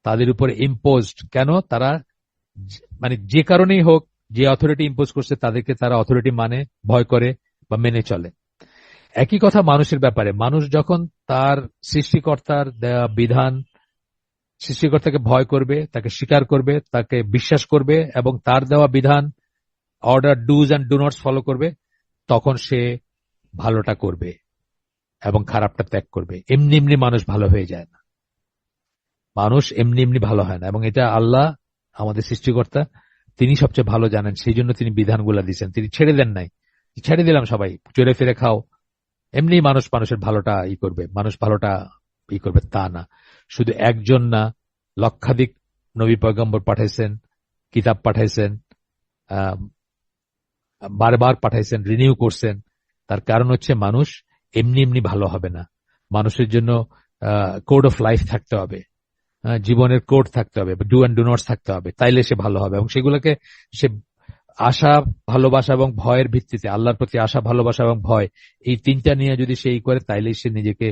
তাদের উপর ইম্পোজড। কেন? তারা মানে যে কারণেই হোক, যে অথরিটি ইম্পোজ করছে তাদেরকে তারা অথরিটি মানে, ভয় করে বা মেনে চলে। একই কথা মানুষের ব্যাপারে। মানুষ যখন তার সৃষ্টিকর্তার দেয়া বিধান, সৃষ্টিকর্তাকে ভয় করবে, তাকে স্বীকার করবে, তাকে বিশ্বাস করবে এবং তার দেওয়া বিধান, order, do's and don'ts follow করবে, তখন সে ভালোটা করবে এবং খারাপটা ত্যাগ করবে। এমনি এমনি মানুষ ভালো হয়ে যায় না, মানুষ এমনি এমনি ভালো হয় না। এবং এটা আল্লাহ, আমাদের সৃষ্টিকর্তা, তিনি সবচেয়ে ভালো জানেন, সেই জন্য তিনি বিধানগুলা দিচ্ছেন, তিনি ছেড়ে দেন নাই। ছেড়ে দিলাম সবাই চড়ে ফিরে খাও, এমনি মানুষ মানুষের ভালোটা ই করবে, মানুষ ভালোটা ই করবে তা না। শুধু একজন না, লক্ষাধিক নবী পয়গম্বর পাঠাইছেন, কিতাব পাঠাইছেন, আহ, বারবার পাঠাইছেন, রিনিউ করছেন। তার কারণ হচ্ছে মানুষ এমনি এমনি ভালো হবে না। মানুষের জন্য কোড অফ লাইফ থাকতে হবে, জীবনের কোড থাকতে হবে, ডু অ্যান্ড ডু নটস থাকতে হবে, তাইলে সে ভালো হবে। এবং সেগুলোকে সে আশা, ভালোবাসা এবং ভয়ের ভিত্তিতে, আল্লাহর প্রতি আশা, ভালোবাসা এবং ভয়, এই তিনটা নিয়ে যদি সে করে, তাইলেই সে নিজেকে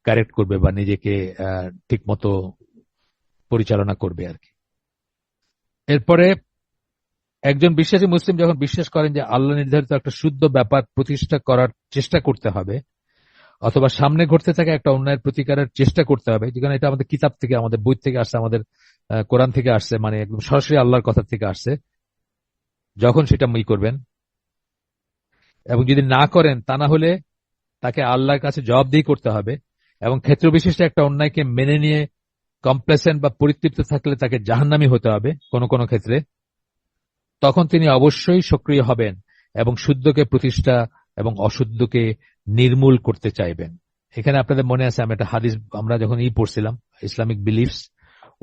কারেক্ট করবে বা নিজেকে ঠিক মতো পরিচালনা করবে আর কি। এরপরে একজন বিশ্বাসী মুসলিম যখন বিশ্বাস করেন যে আল্লাহ নির্ধারিত একটা শুদ্ধ ব্যাপার প্রতিষ্ঠা করার চেষ্টা করতে হবে, অথবা সামনে ঘটতে থাকা একটা অন্যায়ের প্রতিকারের চেষ্টা করতে হবে, যেখানে এটা আমাদের কিতাব থেকে, আমাদের বই থেকে আসছে, আমাদের কোরআন থেকে আসছে, মানে একদম সরাসরি আল্লাহর কথা থেকে আসছে, যখন সেটা করবেন, এবং যদি না করেন, তা না হলে তাকে আল্লাহর কাছে জবাবদিহি করতে হবে। এবং ক্ষেত্র বিশিষ্ট একটা অন্যায়কে মেনে নিয়ে কমপ্লেসেন্ট বা পরিতৃপ্ত থাকলে তাকে জাহান্নামী হতে হবে কোন কোন ক্ষেত্রে। তখন তিনি অবশ্যই সক্রিয় হবেন এবং শুদ্ধকে প্রতিষ্ঠা এবং অশুদ্ধকে নির্মূল করতে চাইবেন। এখানে আপনাদের মনে আছে, আমি একটা হাদিস, আমরা যখন পড়ছিলাম ইসলামিক বিলিফস,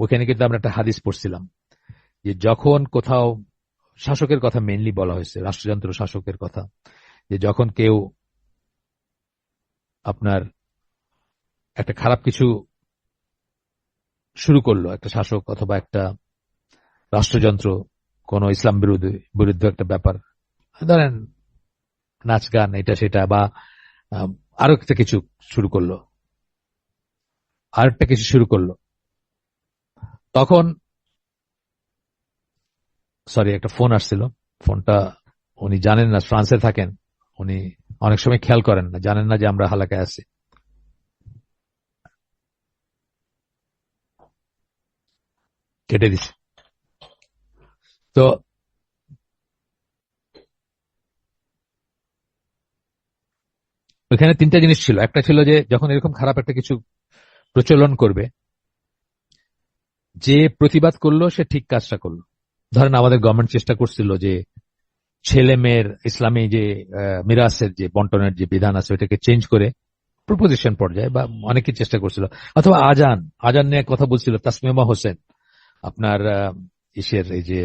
ওখানে কিন্তু আমরা একটা হাদিস পড়ছিলাম যে যখন কোথাও, শাসকের কথা মেইনলি বলা হয়েছে, রাষ্ট্রযন্ত্র শাসকের কথা, যে যখন কেউ আপনার একটা খারাপ কিছু শুরু করলো, একটা শাসক অথবা একটা রাষ্ট্রযন্ত্র কোন ইসলাম বিরুদ্ধে একটা ব্যাপার, ধরেন নাচ গান এটা সেটা, বা আরো একটা কিছু শুরু করলো, তখন সরি একটা ফোন আসছিল, ফোনটা উনি জানেন না, ফ্রান্সে থাকেন উনি, অনেক সময় খেয়াল করেন না, জানেন না যে আমরা হালাকায় আছি। কেটে দিছে। তো ওইখানে তিনটা জিনিস ছিল। একটা ছিল যে যখন এরকম খারাপ একটা কিছু প্রচলন করবে, যে প্রতিবাদ করলো সে ঠিক কাজটা করলো। ধরেন আমাদের গভর্নমেন্ট চেষ্টা করছিল যে ছেলে মেয়ের ইসলামী যে মিরাসের যে বন্টনের যে বিধান আছে ওইটাকে চেঞ্জ করে প্রপোজিশন পর্যায়ে, বা অনেকে চেষ্টা করছিল, অথবা আজান আজান নিয়ে কথা বলছিল তাসমিমা হোসেন, আপনার ইসের এই যে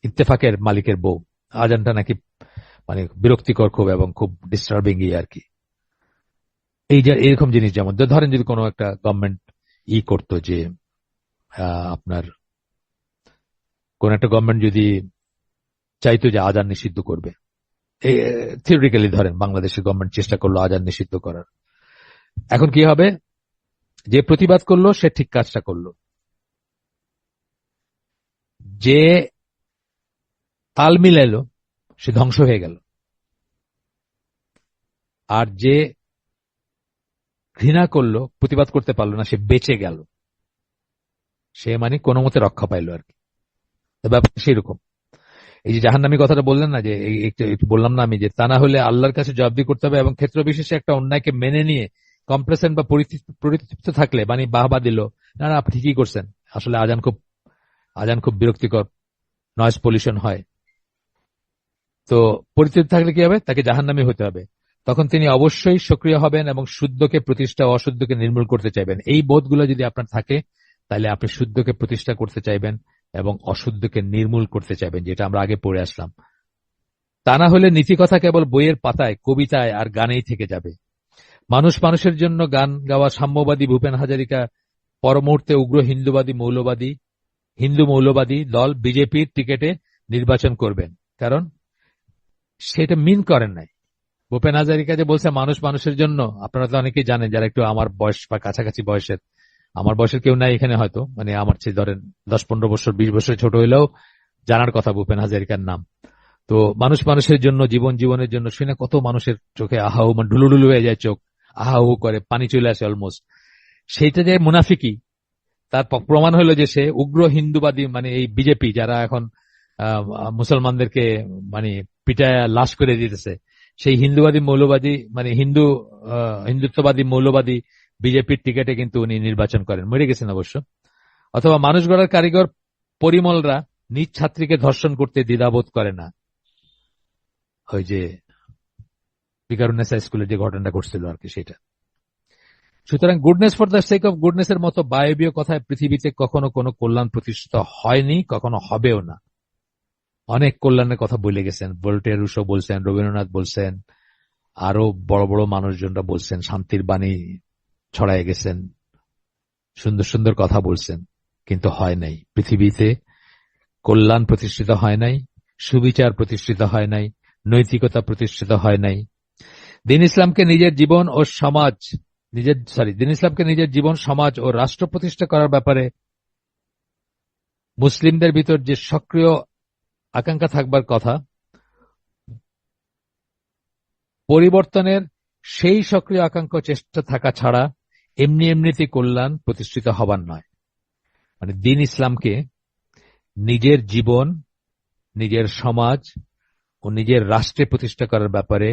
ইত্তেফাকের মালিকের বউ, আজানটা নাকি মানে বিরক্তিকর খুব এবং খুব ডিস্টার্বিং আর কি। এই যে এরকম জিনিস, যেমন ধরেন যদি কোনো একটা গভর্নমেন্ট করতো যে আপনার কোন একটা গভর্নমেন্ট যদি চাইতো যে আজান নিষিদ্ধ করবে, থিওরিটিক্যালি ধরেন বাংলাদেশের গভর্নমেন্ট চেষ্টা করলো আজান নিষিদ্ধ করার, এখন কি হবে? যে প্রতিবাদ করলো সে ঠিক কাজটা করলো, যে তাল মিলাইলো সে ধ্বংস হয়ে গেল, আর যে ঘৃণা করলো, প্রতিবাদ করতে পারলো না, সে বেঁচে গেল, সে মানে কোনো মতে রক্ষা পাইলো আর কি। তো ব্যাপার সেরকম। এই যে জাহান্নামী কথাটা বললেন না, যে একটু বললাম না আমি, যে তা না হলে আল্লাহর কাছে জবাবদিহি করতে হবে, এবং ক্ষেত্র বিশেষে একটা অন্যায়কে মেনে নিয়ে কমপ্লেসেন্ট বা পরিতৃপ্ত থাকলে মানে বাহবা দিল, না না আপনি ঠিকই করছেন, আসলে আজান খুব বিরক্তিকর, নয়েজ পলিউশন হয়, তো পরিতৃপ্ত থাকলে কি হবে? তাকে জাহান্নামী হতে হবে। তখন তিনি অবশ্যই সক্রিয় হবেন এবং শুদ্ধকে প্রতিষ্ঠা, অশুদ্ধকে নির্মূল করতে চাইবেন। এই বোধগুলো যদি আপনার থাকে, তাহলে আপনি শুদ্ধকে প্রতিষ্ঠা করতে চাইবেন এবং অশুদ্ধকে নির্মূল করতে চাইবেন, যেটা আমরা আগে পড়ে আসলাম। তা না হলে নীতিকথা কেবল বইয়ের পাতায়, কবিতায় আর গানেই থেকে যাবে। মানুষ মানুষের জন্য গান গাওয়া সাম্যবাদী ভূপেন হাজারিকা পরমুহূর্তে উগ্র হিন্দু মৌলবাদী দল বিজেপির টিকেটে নির্বাচন করবেন, কারণ সেটা মিন করেন নাই। ভূপেন হাজারিকা যে বলছে মানুষ মানুষের জন্য, আপনারা তো অনেকেই জানেন যারা একটু আমার বয়স বা কাছাকাছি বয়সের, আমার বয়সের কেউ নাই এখানে হয়তো, মানে আমার চেয়ে ধরেন 10-15 বছর 20 বছর ছোট হইলেও জানার কথা ভূপেন হাজারিকার নাম। তো মানুষ মানুষের জন্য, জীবন জীবনের জন্য শুনে কত মানুষের চোখে আহাউ, মানে ঢুলুঢুলু হয়ে যায় চোখ, আহাউ করে পানি চলে আসে অলমোস্ট। সেইটা যে মুনাফিকি, তার প্রমাণ হলো যে সে উগ্র হিন্দুবাদী, মানে এই বিজেপি যারা এখন মুসলমানদেরকে মানে পিটায় লাশ করে দিতেছে, সেই হিন্দুবাদী মৌলবাদী মানে হিন্দুত্ববাদী মৌলবাদী বিজেপির টিকেটে কিন্তু উনি নির্বাচন করেন, মরে গেছেন অবশ্য। অথবা মানুষ গড়ার কারিগর পরিমলরা নিজ ছাত্রীকে ধর্ষণ করতে দ্বিধাবোধ করে না, ওই যে পিকারুনেসা স্কুলে যে ঘটনাটা ঘটছিল আর কি সেটা। সুতরাং goodness for the sake of goodness এর মতো বায়বীয় কথায় পৃথিবীতে কখনো কোনো কল্যাণ প্রতিষ্ঠিত হয়নি, কখনো হবেও না। অনেক কল্যাণের কথা বলে গেছেন, ভোল্টেয়ার রুশো বলছেন, রবীন্দ্রনাথ বলছেন, আরো বড় বড় মানুষজনরা বলছেন, শান্তির বাণী ছড়ায় গেছেন, সুন্দর সুন্দর কথা বলছেন, কিন্তু হয় নাই। পৃথিবীতে কল্যাণ প্রতিষ্ঠিত হয় নাই, সুবিচার প্রতিষ্ঠিত হয় নাই, নৈতিকতা প্রতিষ্ঠিত হয় নাই। দিন ইসলামকে নিজের জীবন ও সমাজ নিজের জীবন, সমাজ ও রাষ্ট্র প্রতিষ্ঠা করার ব্যাপারে মুসলিমদের ভিতর যে সক্রিয় আকাঙ্ক্ষা থাকবার কথা, পরিবর্তনের সেই সক্রিয় আকাঙ্ক্ষা চেষ্টা থাকা ছাড়া এমনিতেই কল্যাণ প্রতিষ্ঠিত হবার নয়। মানে দিন ইসলামকে নিজের জীবন, নিজের সমাজ ও নিজের রাষ্ট্রে প্রতিষ্ঠা করার ব্যাপারে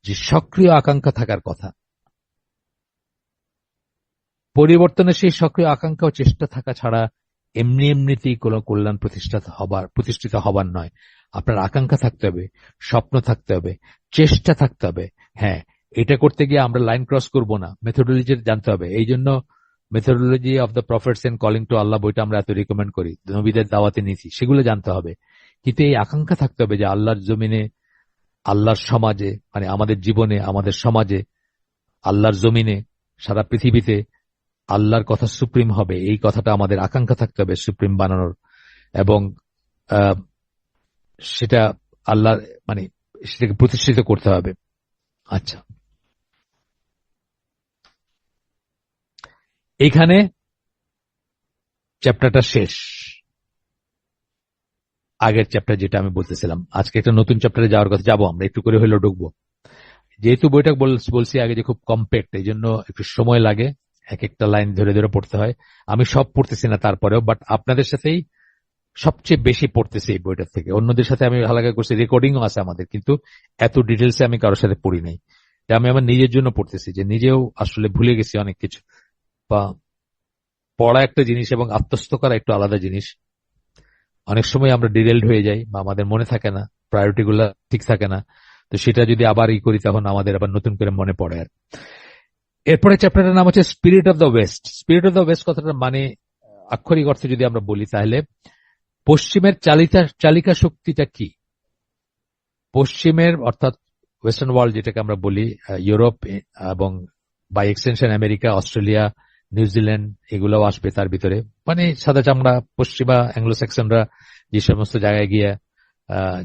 যে সক্রিয় আকাঙ্ক্ষা থাকার কথা, পরিবর্তনের সেই সক্রিয় আকাঙ্ক্ষা ও চেষ্টা থাকা ছাড়া এমনিতেই কোনো কল্যাণ প্রতিষ্ঠিত হবার নয়। আপনার আকাঙ্ক্ষা থাকতে হবে, স্বপ্ন থাকতে হবে, চেষ্টা থাকতে হবে। হ্যাঁ, এটা করতে গিয়ে আমরা লাইন ক্রস করব না, মেথোডোলজি জানতে হবে। এই জন্য methodology of the prophets and calling to Allah বইটা আমরা এত রিকমেন্ড করি, নবীদের দাওয়াতে নীতি, সেগুলো জানতে হবে। কিন্তু এই আকাঙ্ক্ষা থাকতে হবে যে আল্লাহর জমিনে, আল্লাহর সমাজে, মানে আমাদের জীবনে, আমাদের সমাজে, আল্লাহর জমিনে, সারা পৃথিবীতে আল্লাহর কথা সুপ্রিম হবে, এই কথাটা আমাদের আকাঙ্ক্ষা থাকতে হবে সুপ্রিম বানানোর, এবং আহ, সেটা আল্লাহর মানে সেটাকে প্রতিষ্ঠিত করতে হবে। আচ্ছা, এখানে চ্যাপ্টারটা শেষ। আগের চ্যাপ্টার যেটা আমি বলতেছিলাম, আজকে একটা নতুন চ্যাপ্টারে যাওয়ার কথা, যাবো আমরা, একটু করে হলেও ঢুকবো। যেহেতু বইটা বলছি আগে যে খুব কম্প্যাক্ট, এই জন্য একটু সময় লাগে, এক একটা লাইন ধরে ধরে পড়তে হয়। আমি সব পড়তেছি না তারপরেও, বাট আপনাদের সাথেই সবচেয়ে বেশি পড়তেছি এই বইটার থেকে। অন্যদের সাথে আমি হালকা করছি, রেকর্ডিংও আছে আমাদের, কিন্তু এত ডিটেলসে আমি কারোর সাথে পড়ি নাই। এটা আমি আমার নিজের জন্য পড়তেছি, যে নিজেও আসলে ভুলে গেছি অনেক কিছু। বা পড়া একটা জিনিস এবং আত্মস্থ করা একটু আলাদা জিনিস। অনেক সময় আমরা ডিরেলড হয়ে যাই বা আমাদের মনে থাকে না, প্রায়োরিটি গুলা ঠিক থাকে না। তো সেটা যদি আবার করি, তখন আমাদের আবার নতুন করে মনে পড়ে। আর এরপরে চ্যাপ্টারের নাম হচ্ছে spirit of the West. Spirit of the West কথাটা মানে আক্ষরিক অর্থে যদি আমরা বলি, তাহলে পশ্চিমের চালিকা শক্তিটা কি। পশ্চিমের অর্থাৎ ওয়েস্টার্ন ওয়ার্ল্ড যেটাকে আমরা বলি, ইউরোপ এবং by extension America, Australia, New Zealand, এগুলোও আসবে তার ভিতরে। মানে সাদা চামড়া পশ্চিমা অ্যাংলো স্যাক্সনরা যে সমস্ত জায়গায় গিয়ে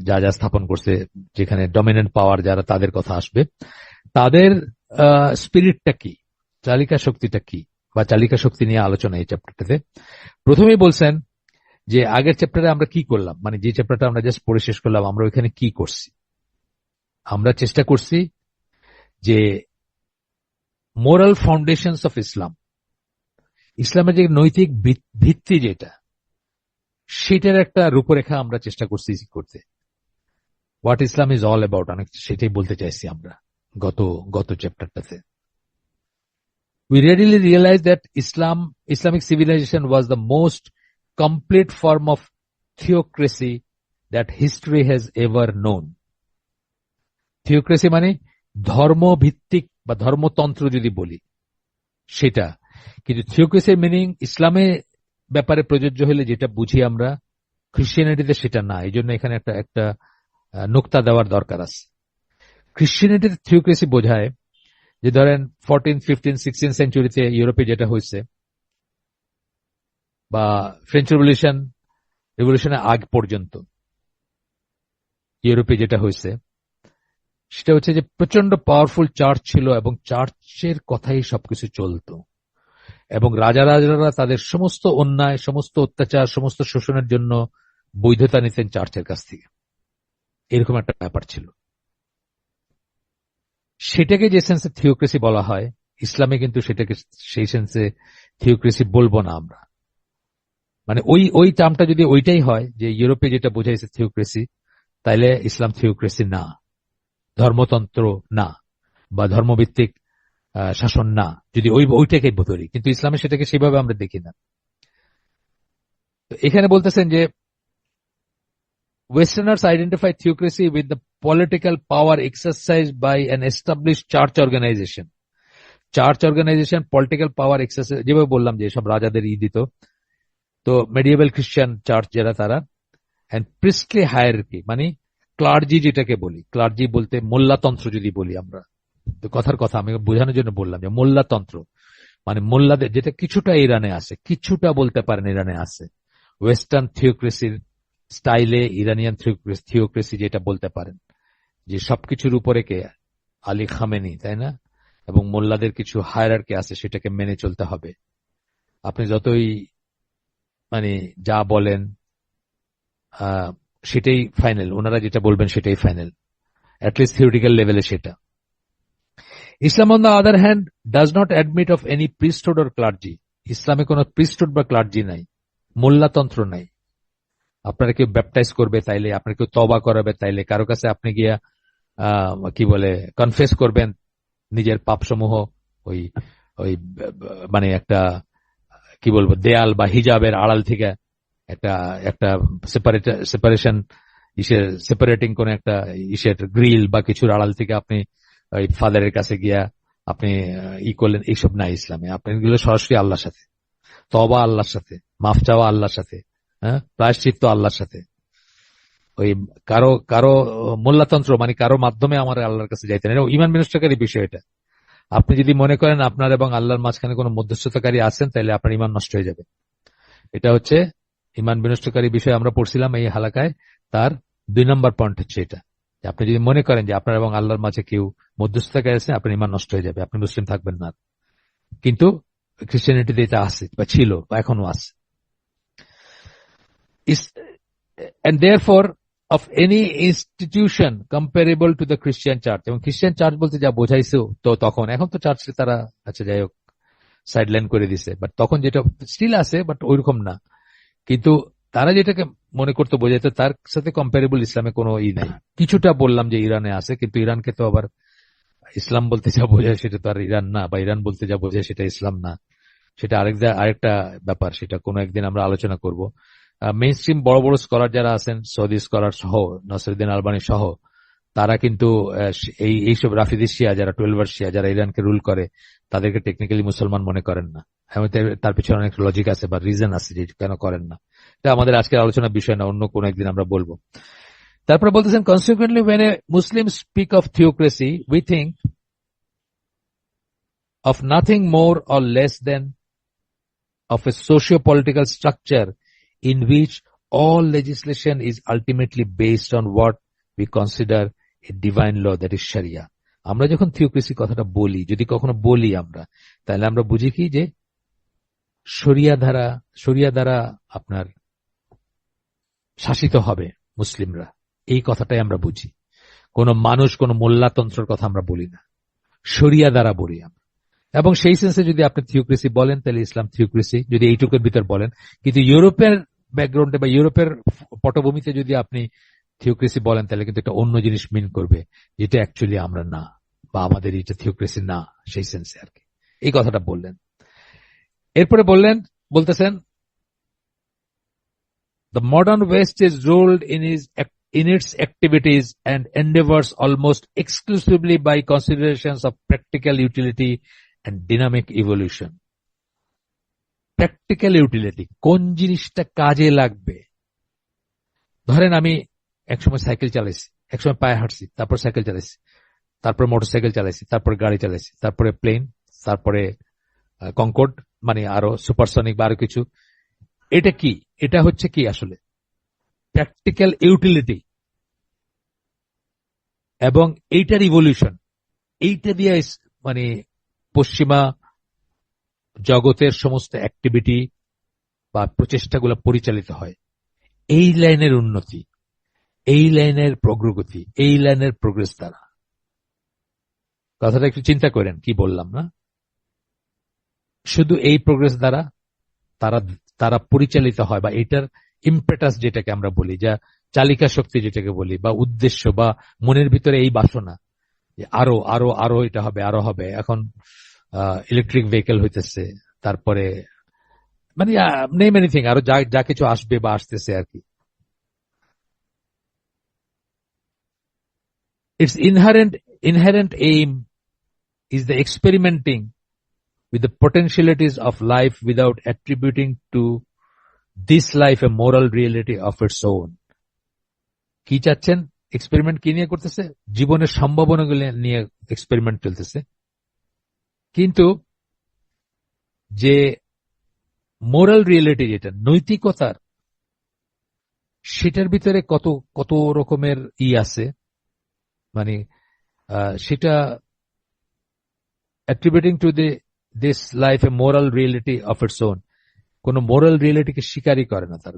যা যা স্থাপন করছে, যেখানে ডমিনেন্ট পাওয়ার যারা, তাদের কথা আসবে। তাদের স্পিরিটটা কি, চালিকা শক্তিটা কি, বা চালিকা শক্তি নিয়ে আলোচনা এই চ্যাপ্টারটাতে। প্রথমেই বলছেন যে আগের চ্যাপ্টারে আমরা কি করলাম, মানে যে চ্যাপ্টারটা আমরা জাস্ট পড়ে শেষ করলাম, আমরা ওইখানে কি করছি। আমরা চেষ্টা করছি যে মোরাল ফাউন্ডেশনস অফ ইসলাম, ইসলামের যে নৈতিক ভিত্তি যেটা, সেটার একটা রূপরেখা আমরা চেষ্টা করছি করতে। What Islam is all about, অনেক সেটাই বলতে চাইছি আমরা গত গত চ্যাপ্টারটাতে। We readily realized that Islamic civilization was the most complete form of theocracy that history has ever known. Theocracy মানে ধর্মভিত্তিক বা ধর্মতন্ত্র যদি বলি সেটা, কিন্তু থিওক্রেসির মিনিং ইসলামে ব্যাপারে প্রযোজ্য হলে যেটা বুঝি আমরা, খ্রিস্টিয়ানিটিতে সেটা না। এই জন্য এখানে একটা একটা নোক্তা দেওয়ার দরকার আছে। খ্রিস্টিয়ানিটিতে থিওক্রেসি বোঝায় যে ধরেন 14, 15, 16 সেঞ্চুরিতে ইউরোপে যেটা হয়েছে, বা ফ্রেঞ্চ রেভলিউশনের আগ পর্যন্ত ইউরোপে যেটা হয়েছে, সেটা হচ্ছে যে প্রচন্ড পাওয়ারফুল চার্চ ছিল এবং চার্চের কথাই সবকিছু চলতো, এবং রাজারা তাদের সমস্ত অন্যায়, সমস্ত অত্যাচার, সমস্ত শোষণের জন্য বৈধতা নিতেন চার্চের কাছ থেকে। এরকম একটা ব্যাপার ছিল। সেটাকে যে সেন্সে থিওক্রেসি বলা হয়, ইসলামে কিন্তু সেটাকে সেই সেন্সে থিওক্রেসি বলবো না আমরা। মানে ওই ওই টার্মটা যদি ওইটাই হয় যে ইউরোপে যেটা বোঝাইছে থিওক্রেসি, তাইলে ইসলাম থিওক্রেসি না, ধর্মতন্ত্র না, বা ধর্মভিত্তিক শাসন না, যদি ওইটাকে ধরি। কিন্তু ইসলামে সেটাকে সেভাবে আমরা দেখি না। তো এখানে বলতেছেন যে Westerners identify theocracy with the political power exercised by an established church organization. Church organisation, political power exercise, যেভাবে বললাম যে সব রাজাদের দিত। তো মেডিয়েভাল খ্রিস্টান চার্চ যারা, তারা এন্ড প্রিস্টলি হায়ারার্কি, মানে ক্লার্জি যেটাকে বলি, ক্লার্জি বলতে মোল্লাতন্ত্র যদি বলি আমরা, তো কথার কথা আমি বোঝানোর জন্য বললাম যে মোল্লাতন্ত্র মানে মোল্লাদের, যেটা কিছুটা ইরানে আছে, কিছুটা বলতে পারেন ইরানে আছে, ওয়েস্টার্ন থিওক্রেসির স্টাইলে ইরানিয়ান থিওক্রেসি যেটা বলতে পারেন, যে সবকিছুর উপরে কে, আলী খামেনি, তাই না? এবং মোল্লাদের কিছু হায়ারার্কি আছে, সেটাকে মেনে চলতে হবে। আপনি যতই মানে যা বলেন সেটাই ফাইনাল, ওনারা যেটা বলবেন সেটাই ফাইনাল, অ্যাটলিস্ট থিওরিটিক্যাল লেভেলে সেটা। Islam on the other hand does not admit of any priesthood or clergy. ইসলামে কোনো প্রিস্টহুড বা ক্লার্জি নাই, মোল্লাতন্ত্র নাই। আপনারা কেউ ব্যাপটাইজ করবে তাইলে, আপনার কেউ তওবা করাবে তাইলে, কারো কাছে আপনি গিয়া কি বলে কনফেস করবেন নিজের পাপসমূহ, ওই ওই মানে একটা কি বলবো দেয়াল বা হিজাবের আড়াল থেকে, একটা একটা সেপারেশন সেপারেটিং কোন একটা ইসের গ্রিল বা কিছুর আড়াল থেকে আপনি ওই ফাদারের কাছে গিয়া আপনি করলেন, এইসব নাই ইসলামে। আপনি এগুলো সরাসরি আল্লাহর সাথে, তওবা আল্লাহর সাথে, মাফ চাওয়া আল্লাহর সাথে, হ্যাঁ, প্রায়শ্চিত্ত আল্লাহর সাথে। ওই কারো কারো মোল্লাতন্ত্র মানে কারো মাধ্যমে আমার আল্লাহর কাছে যাইতেন, এটা ইমান বিনষ্টকারী বিষয়। এটা আপনি যদি মনে করেন আপনার এবং আল্লাহর মাঝখানে কোনো মধ্যস্থতাকারী আছেন, তাহলে আপনার ইমান নষ্ট হয়ে যাবে। এটা হচ্ছে ইমান বিনষ্টকারী বিষয় আমরা পড়ছিলাম এই হালাকায়। তার 2 নম্বর পয়েন্ট হচ্ছে এটা, যে আপনি যদি মনে করেন যে আপনার এবং আল্লাহর মাঝে কেউ মধ্যস্থতাকারী আছে, আপনার ইমান নষ্ট হয়ে যাবে, আপনি মুসলিম থাকবেন না। কিন্তু খ্রিস্টানিটিতে এটা আছে বা ছিল বা এখনো আছে। And therefore of any institution comparable to the Christian church, এবং খ্রিস্টান চার্চ বলতে যা বোঝাইছে তো তখন, এখন তো চার্চ তারা আচ্ছা যাই হোক সাইডলাইন করে দিছে, বাট তখন যেটা স্টিল আছে বাট ওইরকম না। কিন্তু তারা যেটাকে মনে করতে বোঝাইতো তার সাথে কম্পারেবল ইসলামে কোনো নাই। কিছুটা বললাম যে ইরানে আছে, কিন্তু ইরানকে তো আবার ইসলাম বলতে যা বোঝায় সেটা তো আর ইরান না, বা ইরান বলতে যা বোঝায় সেটা ইসলাম না। সেটা আরেকটা ব্যাপার, সেটা কোনো একদিন আমরা আলোচনা করব। মেইন স্ট্রিম বড় বড় স্কলার যারা আছেন, সৌদি স্কলার সহ, নসরুদ্দিন আলবানী সহ, তারা কিন্তু এইসব রাফিদি শিয়া যারা 12 শিয়া যারা ইরানকে রুল করে, তাদেরকে টেকনিক্যালি মুসলমান মনে করেন না। তার পিছনে অনেক লজিক আছে বা রিজন আছে যে কেন করেন না। এটা আমাদের আজকের আলোচনার বিষয় না, অন্য কোন একদিন আমরা বলবো। তারপরে বলতেছেন, consequently when a Muslim speak of theocracy, we think of nothing more or less than of a socio-political structure in which all legislation is ultimately based on what we consider a divine law, that is Sharia. আমরা যখন theocracy কথাটা বলি, যদি কখনো বলি আমরা, তাহলে আমরা বুঝি কি যে শরিয়া দ্বারা আপনার শাসিত হবে মুসলিমরা, এই কথাটাই আমরা বুঝি। কোন মানুষ, কোন মোল্লাতন্ত্রের কথা আমরা বলি না, শরিয়া দ্বারা বলি আমরা। এবং সেই সেন্সে যদি আপনি থিওক্রেসি বলেন, তাহলে ইসলাম থিওক্রেসি, যদি এইটুকুর ভিতর বলেন। কিন্তু ইউরোপের ব্যাকগ্রাউন্ডে বা ইউরোপের পটভূমিতে যদি আপনি থিওক্রেসি বলেন, তাহলে কিন্তু এটা অন্য জিনিস মিন করবে, যেটা অ্যাকচুয়ালি আমরা না, বা আমাদের এটা থিওক্রেসি না, সেই সেন্সে আর কি এই কথাটা বললেন। এরপরে বলতেছেন, the modern West is ruled in its activities and endeavors almost exclusively by considerations of practical utility and dynamic evolution. Practical utility, কোন জিনিসটা কাজে লাগবে। ধরেন আমি একসময় সাইকেল চালাইছি, একসময় পায়ে হাঁটছি, তারপর সাইকেল চালাইছি, তারপর মোটরসাইকেল চালাইছি, তারপরে গাড়ি চালাইছি, তারপরে প্লেন, তারপরে কনকর্ড, মানে আরো সুপারসনিক বা আরো কিছু। এটা কি? এটা হচ্ছে কি আসলে প্র্যাকটিক্যাল ইউটিলিটি, এবং এইটার ইভলিউশন। এইটা দিয়ে মানে পশ্চিমা জগতের সমস্ত অ্যাক্টিভিটি বা প্রচেষ্টাগুলো পরিচালিত হয়। এই লাইনের উন্নতি, এই লাইনের প্রগ্রগতি, এই লাইনের প্রোগ্রেস দ্বারা। কথাটা একটু চিন্তা করেন কি বললাম না? শুধু এই প্রোগ্রেস দ্বারা তারা পরিচালিত হয়, বা এটার ইম্পেটাস যেটাকে আমরা বলি, যা চালিকা শক্তি যেটাকে বলি, বা উদ্দেশ্য, বা মনের ভিতরে এই বাসনা যে আরো আরো আরো এটা হবে, আরো হবে। এখন ইলেকট্রিক ভেহিকেল হইতেছে, তারপরে মানে নেম এনিথিং, আরো যা কিছু আসবে বা আসতেছে আর কি। Its inherent aim is the experimenting with the potentialities of life without attributing to this life a moral reality of its own. কি চাচ্ছেন? এক্সপেরিমেন্ট কি নিয়ে করতেছে? জীবনের সম্ভাবনাগুলো নিয়ে এক্সপেরিমেন্ট চলতেছে, কিন্তু যে মোরাল রিয়েলিটি, যেটা নৈতিকতার, সেটার ভিতরে কত কত রকমের আছে, মানে সেটা attributing to this life a moral reality of its own, কোন মোরাল রিয়েলিটিকে স্বীকারই করে না। তার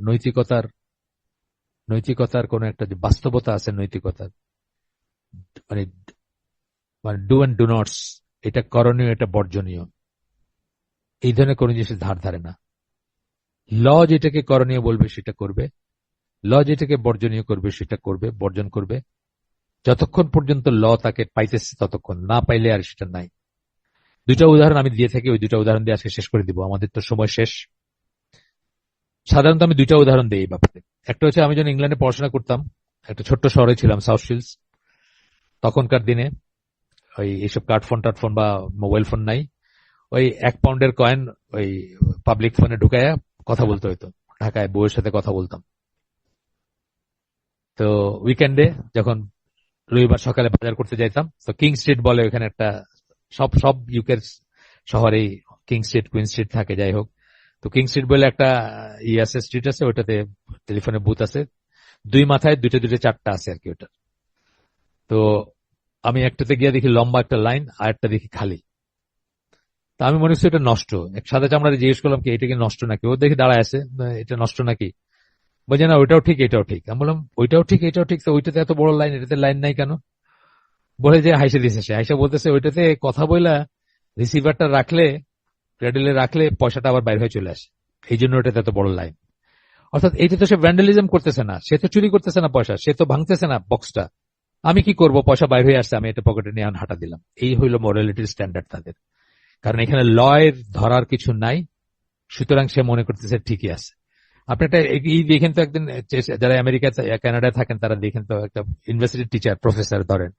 নৈতিকতার কোন একটা যে বাস্তবতা আছে নৈতিকতার, মানে ডু অ্যান্ড ডু নটস, এটা করণীয়, এটা বর্জনীয়, এই ধরনের কোন জিনিসের ধার ধারে না। ল যেটাকে করণীয় বলবে সেটা করবে, ল যেটাকে বর্জনীয় করবে সেটা করবে, বর্জন করবে, যতক্ষণ পর্যন্ত ল তাকে পাইতেছে ততক্ষণ, না পাইলে আর সেটা নাই। দুইটা উদাহরণ আমি দিয়ে থাকি, ওই দুইটা উদাহরণ দিয়ে আজকে শেষ করে দিব, আমাদের তো সময় শেষ। সাধারণত আমি দুইটা উদাহরণ দিই এই ব্যাপারে। একটা হচ্ছে, আমি যখন ইংল্যান্ডে পড়াশোনা করতাম, একটা ছোট্ট শহরে ছিলাম, সাউথ শিলস। তখনকার দিনে এইসব কার্ডফোন টাটফোন বা মোবাইল ফোন নাই, ওই 1 পাউন্ডের কয়েন ওই পাবলিক ফোনে ঢুকাইয়া কথা বলতে হইতো। ঢাকায় বউয়ের সাথে কথা বলতাম। তো উইকেন্ডে যখন রবিবার সকালে বাজার করতে যাইতাম, তো কিং স্ট্রিট বলে ওখানে একটা সব সব ইউকের শহরেই কিং স্ট্রিট, কুইন স্ট্রিট থাকে, যাই হোক। তো কিং স্ট্রিট বলে একটা আছে, স্ট্রিট আছে, ওটাতে টেলিফোনের বুথ আছে, দুই মাথায় দুইটা দুইটা চারটা আছে আর কি ওটা। তো আমি একটাতে গিয়ে দেখি লম্বা একটা লাইন, আর একটা দেখি খালি। তা আমি মনে করছি এটা নষ্ট। এক সাদা চামড়াতে জিজ্ঞেস করলাম কি এটা কি নষ্ট নাকি, ও দেখি দাঁড়ায় আছে, এটা নষ্ট নাকি? বলছে না ওইটাও ঠিক এটাও ঠিক। আমি বললাম ওইটাও ঠিক এটাও ঠিক, তো ওইটাতে এত বড় লাইন, এটাতে লাইন নাই কেন? বলে যে হাইসে দিছে, সে হাইসা বলতেছে ওইটাতে কথা বইলা রিসিভারটা রাখলে, ক্রেডেলে রাখলে পয়সাটা আবার বাইরে হয়ে চলে আসে, এই জন্য ওটাতে এত বড় লাইন। অর্থাৎ এইটা তো সে ভ্যান্ডালিজম করতেছে না, সে তো চুরি করতেছে না পয়সা, সে তো ভাঙতেছে না বক্সটা। আমি কি করব, পয়সা বাইরে হয়ে আসছে, আমি এটা পকেটে নিয়ে হাঁটা দিলাম। এই হইল মোরালিটির স্ট্যান্ডার্ড তাদের। কারণ এখানে লয়ের ধরার কিছু নাই, সুতরাং সে মনে করতেছে ঠিকই আছে। আপনি একটা এই দেখেন তো একদিন, যারা আমেরিকা কানাডায় থাকেন তারা দেখেন তো, একটা ইউনিভার্সিটির টিচার প্রফেসর ধরেন,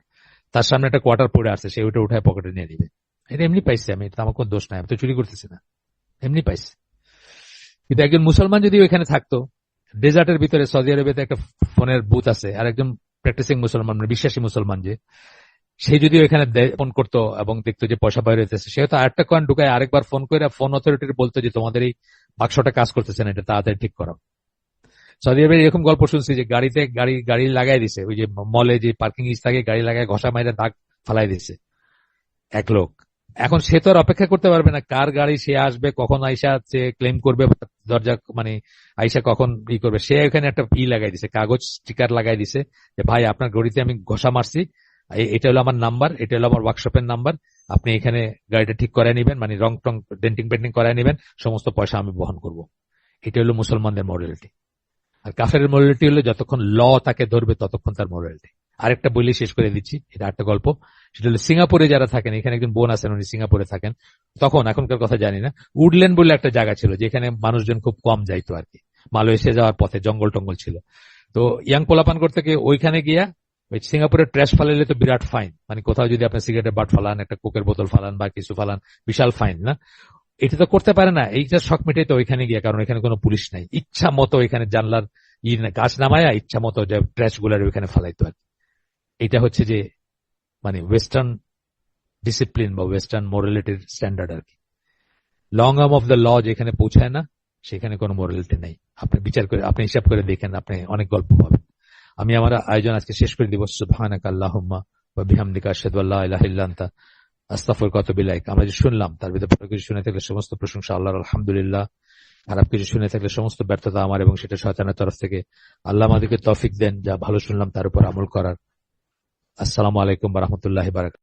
তার সামনে একটা কোয়ার্টার পড়ে আসছে, সে ওটা উঠায় পকেটে নিয়ে নিবে। এটা এমনি পাইছে, আমি এটা আমার কোন দোষ নাই, আমি তো চুরি করতেছি না, এমনি পাইছে। কিন্তু একজন মুসলমান যদি ওইখানে থাকতো, ডেজার্টের ভিতরে সৌদি আরবিয়াতে একটা ফোনের বুথ আছে, আর একজন প্র্যাকটিসিং মুসলমান, মানে বিশ্বাসী মুসলমান, যে সে যদি ওইখানে ফোন করতো এবং দেখতো যে পয়সা বাইরে হইতেছে, সে হয়তো আরেকটা কয়েন ঢুকায় আরেকবার ফোন করে ফোন অথরিটির বলতো যে তোমাদের এই বাক্সটা কাজ করতেছে না, এটা তাড়াতাড়ি ঠিক করো। সৌদি আরবে এরকম গল্প শুনছি যে গাড়িতে গাড়ি লাগাই দিছে, ওই যে মলে যে পার্কিং ইস থাকে, গাড়ি লাগায় ঘষা মাইরে দাগ ফালাই দিছে এক লোক। এখন সে তো আর অপেক্ষা করতে পারবে না, কার গাড়ি সে আসবে, কখন আইসা সে ক্লেম করবে, দরজা মানে আইসা কখন ই করবে। সে এখানে একটা লাগাই দিছে, কাগজ স্টিকার লাগাই দিছে যে ভাই আপনার গাড়িতে আমি ঘষা মারছি, এটা হলো আমার নাম্বার, এটা হলো আমার ওয়ার্কশপের নাম্বার, আপনি এখানে গাড়িটা ঠিক করায় নিবেন, মানে রং টং ডেন্টিং পেন্টিং করায় নিবেন, সমস্ত পয়সা আমি বহন করব। এটা হলো মুসলমানদের মডেলিটি। আর কাফেরের মোরালিটি হলো যতক্ষণ ল তাকে ধরবে ততক্ষণ তার মোরালিটি। আরেকটা বলি শেষ করে দিচ্ছি, এটা একটা গল্প। সেটা হলো সিঙ্গাপুরে যারা থাকেন, এখানে একজন বোন আছেন, উনি সিঙ্গাপুরে থাকেন। তখন, এখনকার কথা জানি না, উডল্যান্ড বলে একটা জায়গা ছিল যেখানে মানুষজন খুব কম যাইতো আর কি, মালয়েশিয়া যাওয়ার পথে জঙ্গল টঙ্গল ছিল। তো ইয়াং পোলাপান করতে গিয়ে ওইখানে গিয়া ওই সিঙ্গাপুরের ট্র্যাশ ফালাইলে তো বিরাট ফাইন, মানে কোথাও যদি আপনি সিগারেটের বাট ফালান, একটা কোকের বোতল ফালান বা কিছু ফালান, বিশাল ফাইন না? এটা তো করতে পারে না, এইটা শখ মিটাই তো ওইখানে গিয়া, কারণ এখানে কোনো পুলিশ নাই। ইচ্ছা মতো এখানে জানলার গাছ নামায়া ইচ্ছা মতো যে ট্র্যাশ গুলার ওইখানে ফালাইতো আর কি। এটা হচ্ছে যে মানে ওয়েস্টার্ন ডিসিপ্লিন বা ওয়েস্টার্ন মোরালিটির স্ট্যান্ডার্ড আর কি। Long arm of the law যেখানে পৌঁছায় না, সেখানে কোনো মোরালিটি নেই। আপনি বিচার করে, আপনি হিসাব করে দেখেন, আপনি অনেক গল্প পাবেন। আমি আমার আয়োজন আজকে শেষ করে দিব। সুবহানাকা আল্লাহুম্মা ওয়া বিহামদিকা আশহাদু আল্লা ইলাহা ইল্লা আনতা আস্তাগফিরুকা ওয়া আতুবু ইলাইক। আমরা যে শুনলাম তার ভিতরে ভালো কিছু শুনে থাকলে সমস্ত প্রশংসা আল্লাহর, আলহামদুলিল্লাহ। খারাপ কিছু শুনে থাকলে সমস্ত ব্যর্থতা আমার এবং সেটা শয়তানের তরফ থেকে। আল্লাহ আমাদেরকে তৌফিক দেন যা ভালো শুনলাম তার উপর আমল করার। আসসালামু আলাইকুম ওয়া রাহমাতুল্লাহি ওয়া বারাকাতুহু।